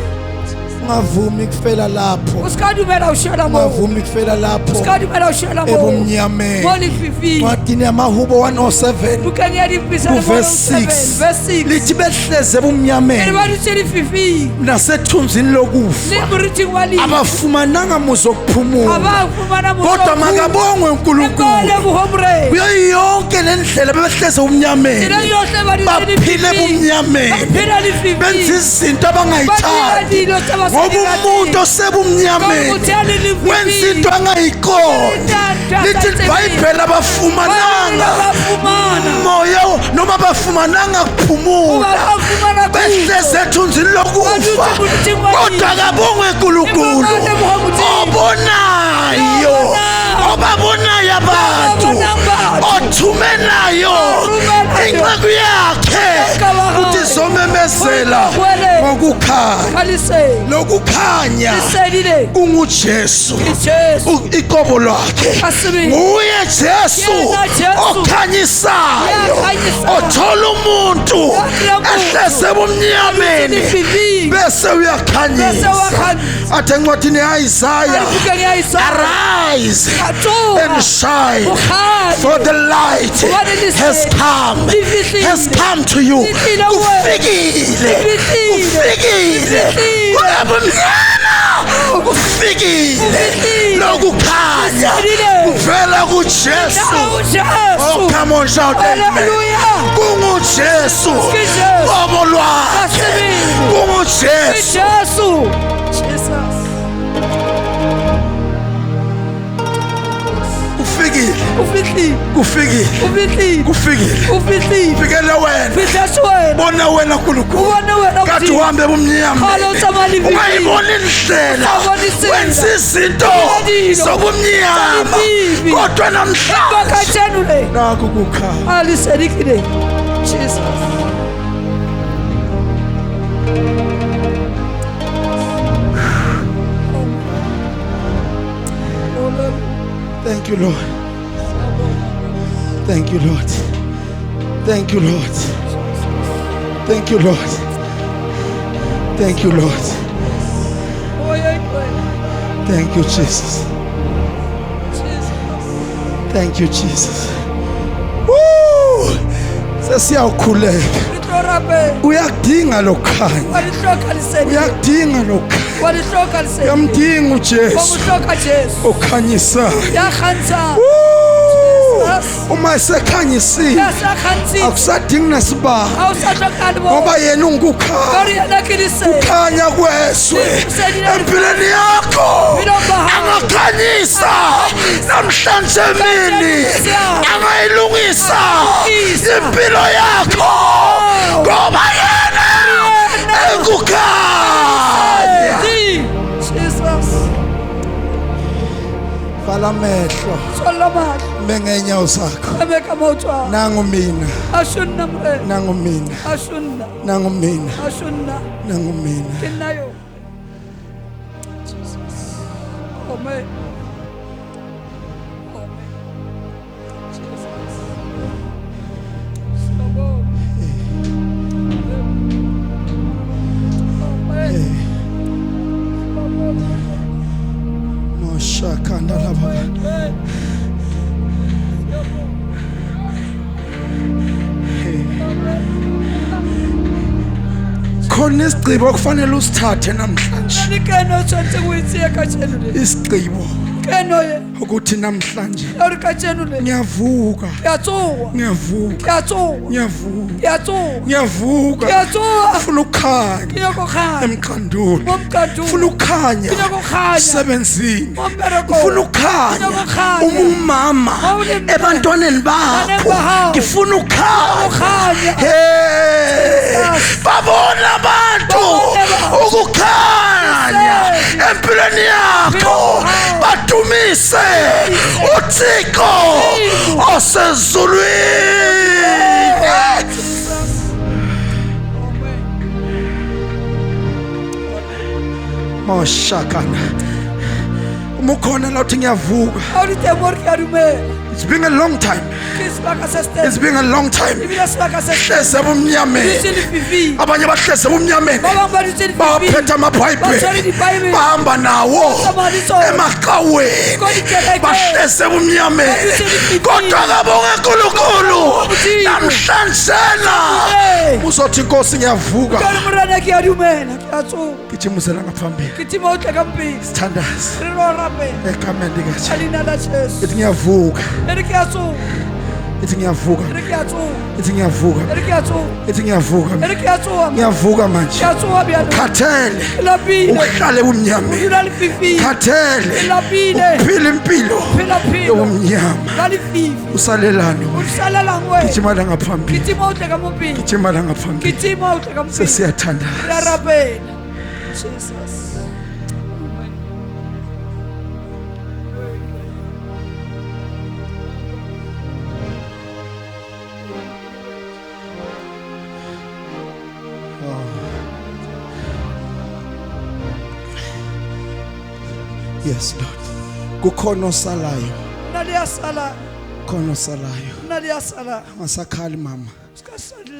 ungavumi kufela lapho, O ska dumela o shwela moo. ungavumi kufela O lapho ska dumela o shwela moo. ebumnyameni. Mo lefifing. Ncwadini yamahubo 107 Bukeng ya dipuisano mo verse 6 verse 6. lithi behleze E re ebumnyameni ba dutse lefifing. nasethunzini lokufa Le moriting wa lefu. abafumananga muzo Ha kuphumula, ba fumana kodwa motloko. makabongwe Empa uNkulunkulu leboho Morena. kuyo yonke le ndlela bebehleze ebumnyameni, Tsela yohle ba dutse baphile lefifing. ebumnyameni, Ba phela lefifing. benza izinto Ba dira abangayithandi dilo tse ba sa ngoba di rateng. umuntu osebumnyameni Ngoba motho ya le lefifing. wenza into angayikoni. Lithi iBhayibheli abafumananga moya noma bafumananga kuphumula, behleze ethunzini lokufa, kodwa kabongwe uNkulunkulu obonayo, obabonayo abantu, othumenayo inceku yakhe uthi zomemezela ngokukhanya. Lokukhanya kunguJesu, ikobo lwakhe nguye Jesu okhanyisayo, othola umuntu ehleze ebumnyameni bese uyakhanyisa. Athe encwadini yaIsaya, arise and shine, for the light has come to you. Kufikile, kufikile, kulabumnyama kufikile, lokukhanya kuvela kuJesu. Oh, come on, shout amen. KunguJesu, kobo lwakhe kunguJesu. kufikile ufihlile kufikile ufihlile fikele wena fihla wena bona wena nkulunkulu ubone wena kade uhambe bumnyama Khalo utsamaya livini. ungayiboni indlela Ungaboni indlela. wenza izinto Izinto. zobumnyama Zalibibi. kodwa namhlanje bakatshenu le nakho kukhanya alisedikile Jesus thank you Lord thank you Lord thank you Lord thank you Lord thank you Lord thank you Jesus thank you Jesus woo sesiyawukhuleka uyakudinga lokhanya uyakudinga lokhanya walihloka liseni uyamdinga uJesu wamhloka Jesu okhanyisayo yakhanisa uma esekhanyisile yasakhansisa akusadingi nesibani awusahlokani ngoba yena ungukukhanya ngoriyanakiliseni kukhanya kweswe empilweni yakho angakhanyisa namhlanje emini angayilungisa impilo yakho ngoba yena engukhanya Jesus vala amehlo solomon mengenyawo zakho emeka mawutshwa nangu mina ashunna mre nangu mina ashunna nangu mina ashunna nangu mina kinayo Jesus amen amen Jesus Sabo amen moshakanda laba khona isigcibo okufanele usithathe namhlanje Nikeno tshwantse go itseya ka tsheno le isigcibo keno ye ukuthi namhlanje ore ka tsheno le ngiyavuka ya tsowa ngiyavuka ya tsowa ngiyavuka ya tsowa ngiyavuka ya tsowa ufuna ukukhanya kinoko khanya emqanduli momkadu ufuna ukukhanya kinoko khanya emsebenzini mombereko ufuna ukukhanya uma umama ebantwaneni bakho ngifuna ukukhanya khanya hey babona abantu ukukhanya empilweni yakho badumise uThixo osezulwini moshakana umukhona la uthi ngiyavuka awulite morki arume it's been a long time kisibaka sestem it's been a long time ibila sibaka sestem hleze ebumnyameni isini vivi abanye bahleze ebumnyameni baba ngibali isini vivi baphethe amabhayibheli bahamba nawo emaqaweni bahleze ebumnyameni kodwa kabonge uNkulunkulu namhlanjena uzothi inkosi ngiyavuka kalimurana kiyarumena kiyatsuka gijimisela ngaphambili kitima utleka mpili sithandaze riro rape egameni likaJesu alina la Jesu ithi ngiyavuka eri kiyatsuka ithi ngiyavuka eri kiyatsuka ithi ngiyavuka eri kiyatsuka ithi ngiyavuka eri kiyatsuka ngiyavuka manje kiyatsuka byalo khathele lapile uhlale ebumnyameni udlala lififi khathele lapile uphile impilo phila phila yobumnyama lalififi usalelani usalala ngwe gijimala ngaphambili kitima utleka mpili gijimala ngaphambili kitima utleka mpili sesiyathandaza rapela Jesus yes Lord kukhona osalayo naliyasala khona osalayo naliyasala masakhali mama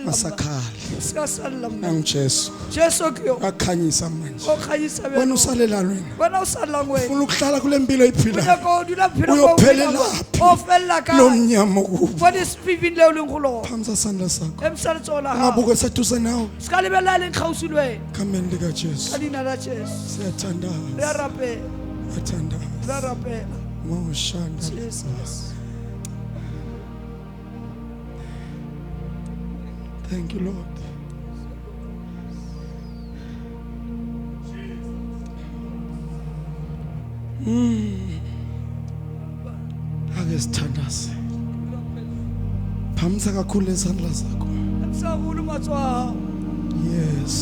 masakhali sikasala nangijesu Jesu kiyo akhanyisa manje okhanyisa wena beno usalelani wena usala ngwe ufuna ukuhlala kule mpilo iphilayo uyako dula philo uyophelela laphi ofela ka lo mnyama ukuba what is pivin le ulinghulo phamisa sandla sakho emsalitsola ha ungabuke seduze nawe sikalibelala enkhawusilwe kameni likaJesu alina la Jesu siyathandaza ya rapela siyathandaza ya rapela moshanda Jesus thank you Lord ake sithandaze Phamisa kakhulu izandla zakho. Emsakulu matswa. Yes.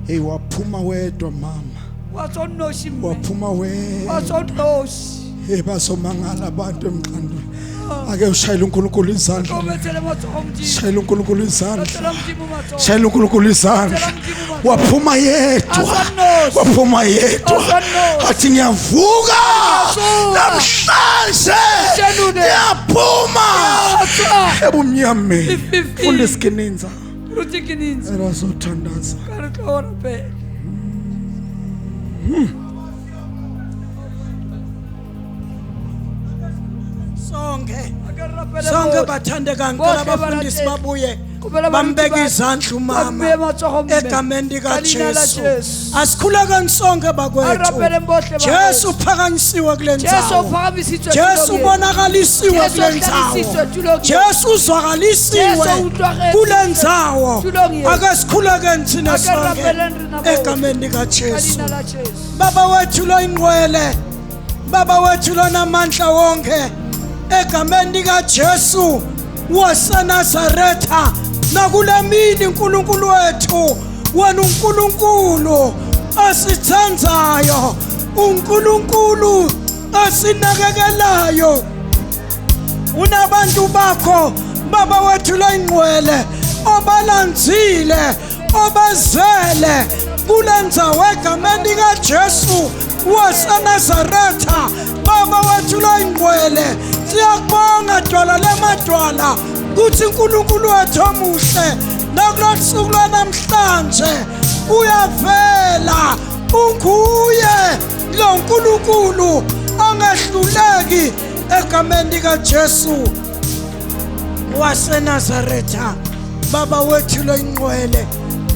Hey, waphuma wedwa mama. Watsonnoshi mme. Waphuma wedwa. Watsonnoshi. Hey, basomangala abantu emqanduli. Ake ushayele uNkulunkulu izandla. Komethele matswa omjini. Shayela uNkulunkulu izandla. Tshela mjimu matswa. Shayela uNkulunkulu izandla. Waphuma yedwa. Waphuma yedwa. Athi ngiyavuka. Namhlanje. Ngiyaphuma. Ebumnyameni. Funda isikininza. Rutikininza. Erazothandaza. Karikora pe. sonke bathandeka ngicela abafundisi babuye bambeke izandla umama egameni likaJesu. Asikhulekeni sonke bakwethu. Jesu uphakanyisiwe kule ndzawo. Jesu ubonakalisiwe kule ndzawo. Jesu uzwakalisiwe kule ndzawo. Ake sikhulekeni thina sonke egameni likaJesu. Baba wethu lo ingcwele, Baba wethu lo namandla wonke, egameni likaJesu waseNazaretha, nakulemini uNkulunkulu wethu, wena uNkulunkulu asithandayo, uNkulunkulu asinakekelayo, unabantu bakho Baba wethu lo ingcwele, obalandzile, obazele kule ndzawo egameni likaJesu waseNazaretha. Baba wethu lo ingcwele, siyakubonga dwala lemadwala kuthi uNkulunkulu wethu omuhle nakulosuku lwanamhlanje uyavela, unguye lo uNkulunkulu ongehluleki egameni likaJesu waseNazaretha. Baba wethu lo ingcwele,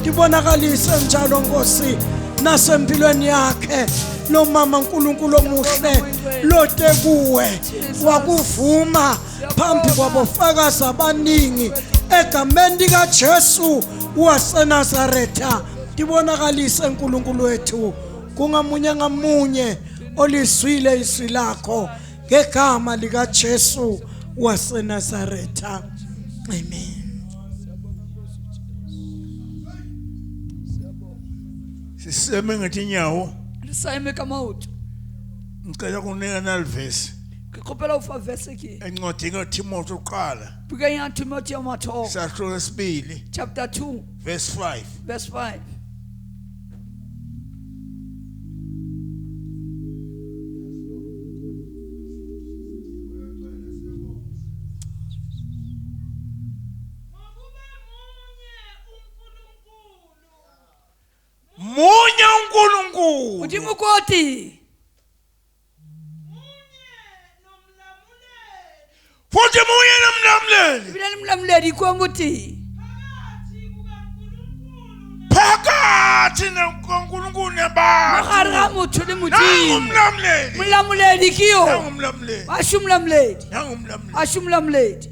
tibonakalise njalo Nkosi nasempilweni yakhe lo mama uNkulunkulu omuhle lote kuwe wakuvuma phambi kwabofakazi abaningi egameni likaJesu waseNazaretha. Tibonakalise uNkulunkulu wethu kungamunye ngamunye olizwile izwi lakho ngegama likaJesu waseNazaretha. Amen. Siseme ngathi nyawo Lisayime kamautu. ngicela kunika nalivesi Ngikopela ufa verse ki. encwadini kaThimothi oqala Bukenya Timothy matho. sahlo lesibili Chapter 2 verse 5. verse 5. Munye uNkulunkulu Udimukoti. futhi munye nomlamleli Bila nimlamledi kwambuti. phakathi noNkulunkulu nabantu. Makhara muthu le muti. Nangumlamleli. Mlamledi kiyo. Nangumlamleli. Ashumlamledi. Nangumlamleli. Ashumlamledi.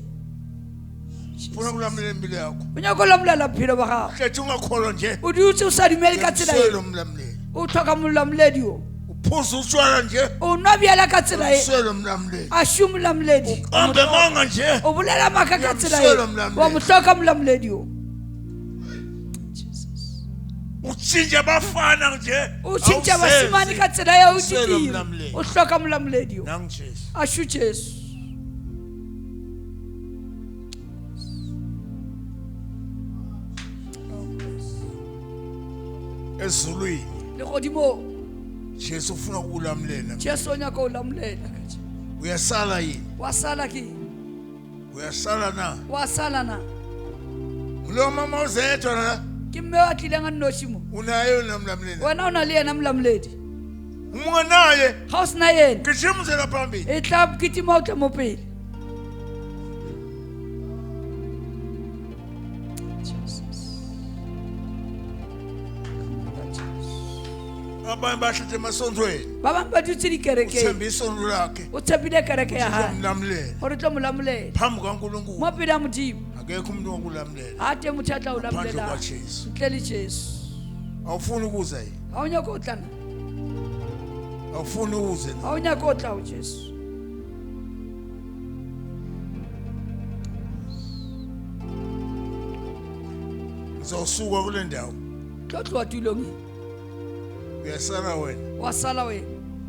Funa ukulamlela impilo yakho. Unyakolamlela philo bakho. Khetha ungakholwa nje. Uduthi usadimeli katsela Uswele ye. umlamleli. Uthoka mlamledi yo. Uphuza utshwala nje. Unabyala katsela ye. Uswele umlamleli. Ashumlamledi. Ambe manga nje. Ubulela makha katsela ye. Wamhloka mlamledi yo. Utshintsha abafana nje. Utshintsha basimani katsela ye uthiti. Uhloka mlamledi yo. Nangu Jesu. Ashu Jesu. Ezulwini Le godimo Jesu ufuna ukulamlela. Jesu onyaka ulamlela kaje. Uyasala yini? Wasala ki? Uyasala na? Wasala na. Lo mama uzethwa na Kimme watlile nganoshimo. unayo namlamlela. Wena unaliye namlamledi. Uma naye House na yena. kishimuzela phambili. Etlap kitima utla mopeli. Abanye bahluthe emasonzweni. Baba badutse dikereke. Uthemba isondo lakhe. O tshepile kereke ya ha. Umlamlela. Hore tlo molamlela. Phambi kaNkulunkulu Mo pele modimo. akekho umuntu wokulamlela. Ate muthatla Phandle ulamlela. kwaJesu. Ntleli Jesu. Awufuni ukuza yini? Awunyaka utlana. Awufuni uze na? Awunyaka utla uJesu. Zosuka kule ndawo. Tlotlo tulong. Uyasala wena. Wasala wena.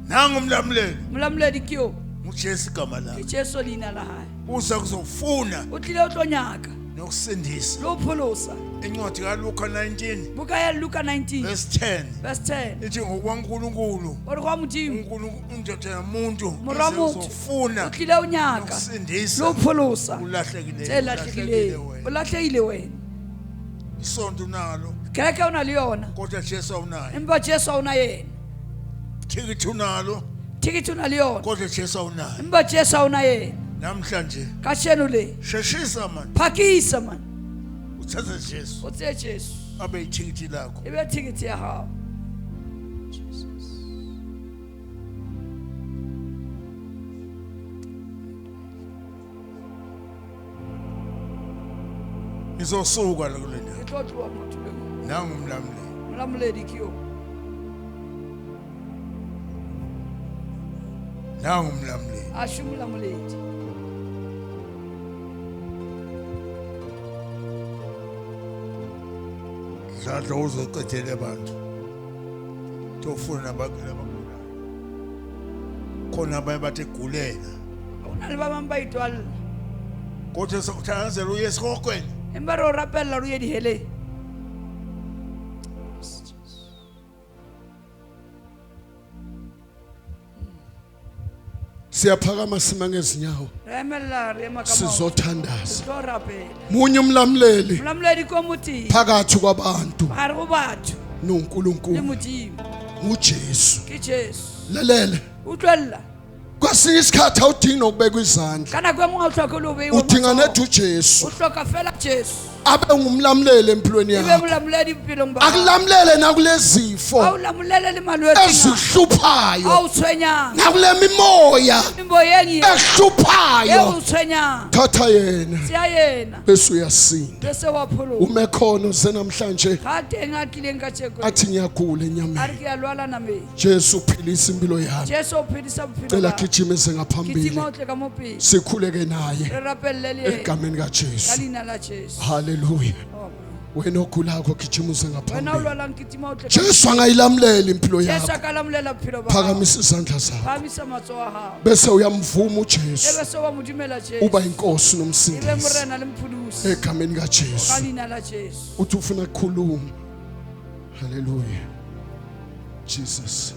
Nangu umlamuleli. Mlamuleli kyo. uJesu igama lakhe. Jesu lina la hayi. Uza kuzofuna Utlile utlonyaka. nokusindisa. Lopholosa. Incwadi kaLuka 19 Buka ya Luka 19 verse 10. verse 10. Ithi ngokwaNkulunkulu Ori kwa Modimo. uNkulunkulu indoda yomuntu Moramutu. uzofuna Utlile unyaka. nokusindisa Lopholosa. ulahlekile. Selahlekile. Ulahlekile wena. Isonto nalo Kereke una liona. kodwa Jesu awunayo. Emba Jesu una yena. Thikithi unalo Tikiti una liona. kodwa Jesu awunayo. Emba Jesu una yena. Namhlanje Kashenu le. sheshisa man Phakisa man. uthatha Jesu Utse Jesu. abe ithikithi lakho. Ibe tikiti ya hao. Nizosuka la kule ndawo. Tlotlo wa motho le. Nangu umlamuleli. Mlamuleli kyo. Nangu umlamuleli. Ashumulamuleli. Zadla uzoqedela abantu. Tofuna nabagula abagulayo. Khona abaye bathi gulela. Una le ba bang ba itwalla. Kodwa sokuthanzela uYesu kokweni. Emba ro rapella ruye di hele. Siyaphakama sima ngezinyawo Remella rema kama. sizothandaza. Ro rapella. Munye umlamleli Mlamuleli komuti. phakathi kwabantu Hari go batho. Le noNkulunkulu Modimo. uJesu. Ke Jesu. Lalela Utlwalla. kwesinye isikhathi awudingi nokubekwa izandla. Kana kwe mo utlhoka lo be. Udinga nethu uJesu Utlhoka fela Jesu. abe ngumlamleli empilweni Ibe yakho. mlamuleli mpilong ba. Akulamlele nakulezifo Awulamulele le malwetse. ezihluphayo Awuthwenyanga. nakule mimoya Imbo yengi. ehluphayo. Ewuthwenyanga. Thatha yena Siyayena. bese uyasinda. Bese wapholo. Umekhono senamhlanje Kade ngatlile ngacheko. athi ngiyagula enyameni. Ari ke alwala na me. Jesu philisa impilo yami. Jesu uphilisa bophelo Cela bakho. gijimeze ngaphambili. Kitima utle ka mopili. Sikhuleke naye Re rapellele yena. egameni kaJesu. Kalina la Jesu. Hallelujah. Oh, Wena ogulako gijimuze wena ngaphambili. ulwala ngitima utle. Jesu angayilamulela impilo Jesu yakho. akalamulela bophelo bakho. Phakamisa izandla zakho. Phamisa matsoho a hao. Bese uyamvuma uJesu Ebe so wa modumela Jesu. uba inkosi Ibe nomsindisi morena le mphulusi. egameni kaJesu. Kalina la Jesu. Uthi ufuna ukukhuluma. Hallelujah. Jesus.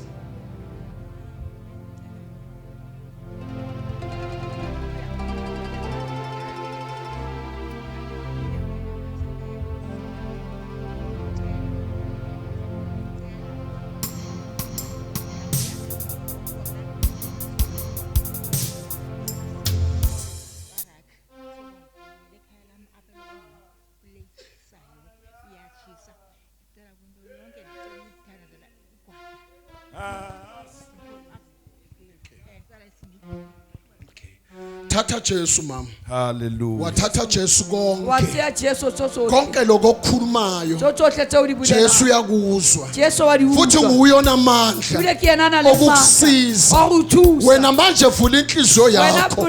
Thatha Jesu mama. Hallelujah. Wathatha Jesu konke. Wasiya Jesu tsotso. Konke lokukhulumayo Tsotso hle tse o di bulela. Jesu uyakuzwa. Jesu wa di utlwa. Futhi nguye onamandla Bule ke yena na le ma. okukusiza. Wa go thusa. Wena manje vula inhliziyo yakho.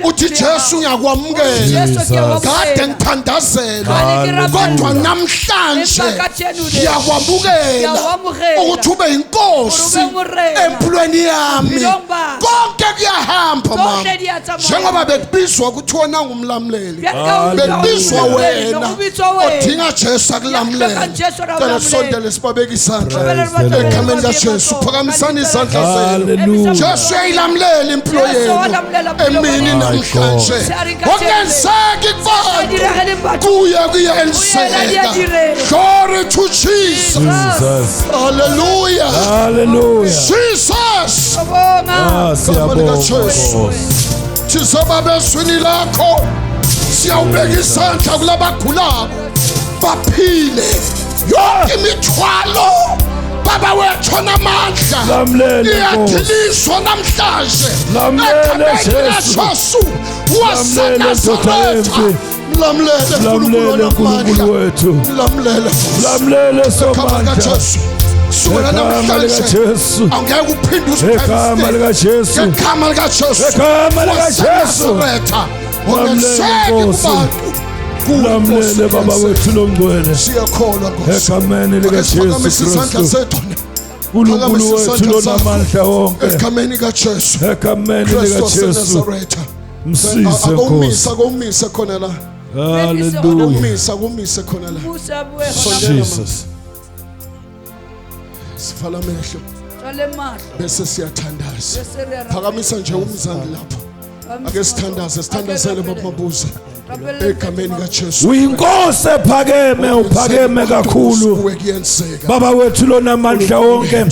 Uthi Jesu ngiyakwamukela. Jesu ke wa Kade ngithandazela. Hallelujah. Kodwa namhlanje ngiyakwamukela ukuthi ube inkosi empilweni yami. Konke kuyahamba mama. Njengoba bekubizwa ukuthi wona ngumlamleli. Bekubizwa wena odinga Jesu akulamlela. Cela sondele sibabeke isandla egameni kaJesu. Phakamisani izandla zenu. Jesu uyayilamlela impilo yenu emini namhlanje. Ongenzeki kubantu kuye kuyenzeka. Glory to Jesus. Hallelujah. Hallelujah. Jesus. Siyabonga Nkosi. Sizobaba eswini lakho siyawubeka isandla kulabagulayo baphile yonke imithwalo baba wethu onamandla Lamlele iyadilizwa namhlanje Lamlele Jesu. Lamlele Nkosi. Lamlele Nkulunkulu wethu. Lamlele somandla. Kusukela namhlanje angeke uphinde Igama lika Jesu. Igama lika Jesu. Igama lika Jesu. Ongenzeki kubantu lamlele baba wethu longcwele siyakholwa Nkosi. egameni lika Jesu Phakamisa isandla Kristu sethu. uNkulunkulu wethu lonamandla wonke Egameni kaJesu. egameni lika Kristu Jesu waseNazaretha. msize Nkosi Akumise khona la. haleluya Akumise khona la. Musa buwe Jesus Sivala amehlo Jale mahlo. bese siyathandaza. Bese re ra- Phakamisa nje umzansi lapho. Ake sithandazele baba Mabuza. Rapele- Egameni kaJesu. uyinkosi uphakeme kakhulu Kuwe kuyenzeka. baba wethu lonamandla wonke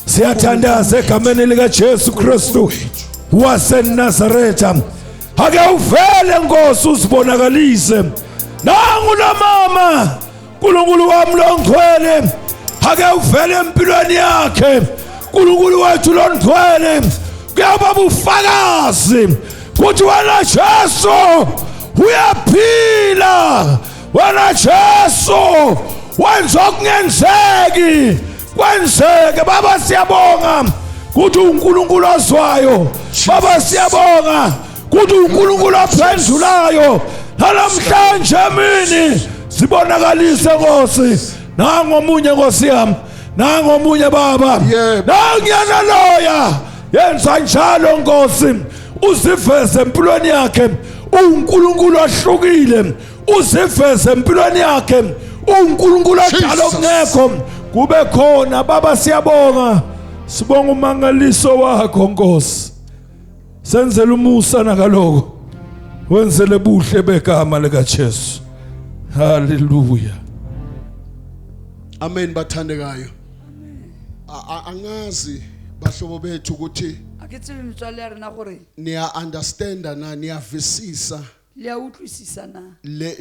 siyathandaza egameni lika Jesu Kristu waseNazaretha ake uvele Nkosi usibonakalise nangu la mama uNkulunkulu wami longcwele ake uvele empilweni yakhe uNkulunkulu wethu longcwele kuyaba bufakazi ukuthi wena Jesu uyaphila wena Jesu wenza okungenzeki kwenzeke baba siyabonga ukuthi uNkulunkulu ozwayo baba siyabonga ukuthi uNkulunkulu ophendulayo namhlanje mini sibonakalise Nkosi nangomunye Nkosi yami nangomunye baba nangiyana loya yenza njalo Nkosi uziveze empilweni yakhe uNkulunkulu ohlukile uziveze empilweni yakhe uNkulunkulu odala okungekho kube khona baba siyabonga sibonga umangaliso wakho Nkosi senzele umusa nakaloko wenzele buhle begama lika Jesu haleluya Amen bathandekayo. Angazi bahlobo bethu ukuthi Akithi mtswale ya rena gore niya understanda na niyavisisa le a utlwisisa na. le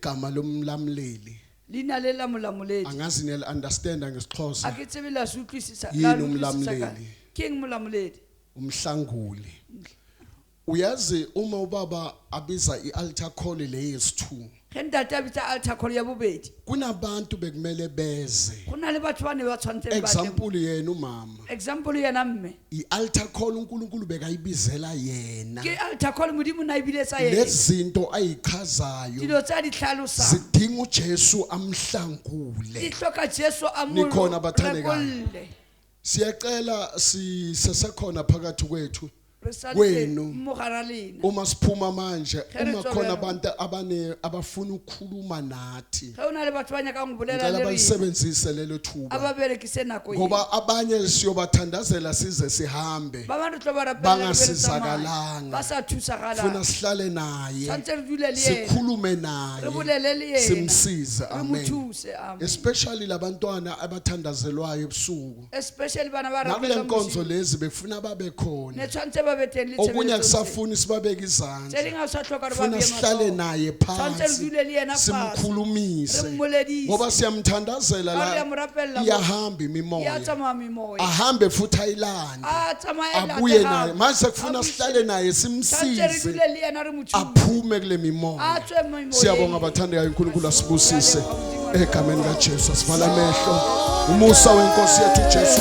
gama lomlamleli. Lina le la molamoledi. Angazi niya understanda ngesixhosa. Akithi la se utlwisisa. Yini La utlwisisa umlamleli? ka. King molamoledi. Umhlanguli. Uyazi uma ubaba abiza ialtar call leyesi2 Ge ntate a bitsa altar call ya bobedi. kunabantu bekumele beze. Go na le batho ba ne ba tshwantseng ba tle. Example yena umama. Example yena mme. ialtar call uNkulunkulu bekayibizela yena. Ke altar call modimo na ibile sa yena. Lezinto ayichazayo Dilo tsa di tlhalosa. zidinga uJesu amhlangule. Di hloka Jesu a mo Nikhona bathandekayo. rekolle. Siyacela sisesekhona phakathi kwethu Re sa Wenu. mogara lena. uma siphuma manje Khere uma tswela. khona abantu abafuna ukukhuluma nathi Ge o na le batho ba nyakang go bolela ngicela le rena. balisebenzise lelo thuba Aba berekise nako ngoba abanye siyobathandazela size sihambe ba bang re tlo ba rapela Bangasizakalanga. ba sa thusagala funa sihlale naye tshwantse re dule le yena sikhulume re naye bolele le yena simsize re mo amen thuse amen especially labantwana abathandazelwayo ebusuku especially bana ba nakule rapela nkonzo lezi befuna babe ne khona tshwantse ba be teng le okunye tshebeletso tse. akusafuni sibabeke Tse izandla ding ha o sa tlhoka re ba funa beye sihlale matsoho. naye Tshwantse re phansi dule le yena fatshe. simkhulumise Re mmoledise. ngoba siyamthandazela Ka re ya la mo rapella mo. iyahamba Ya imimoya tsamaya memoya ahambe futhi ayilande a tsamaye late abuye hape. naye manje sekufuna Abuye. sihlale naye Tshwantse re simsize dule le yena re mo thuse. aphume kule mimoya A tswe memoyeng. siyabonga abathandekayo uNkulunkulu asibusise egameni kaJesu asivala amehlo umusa wenkosi yethu Jesu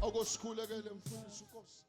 akusikhulekele mfundisi Nkosi.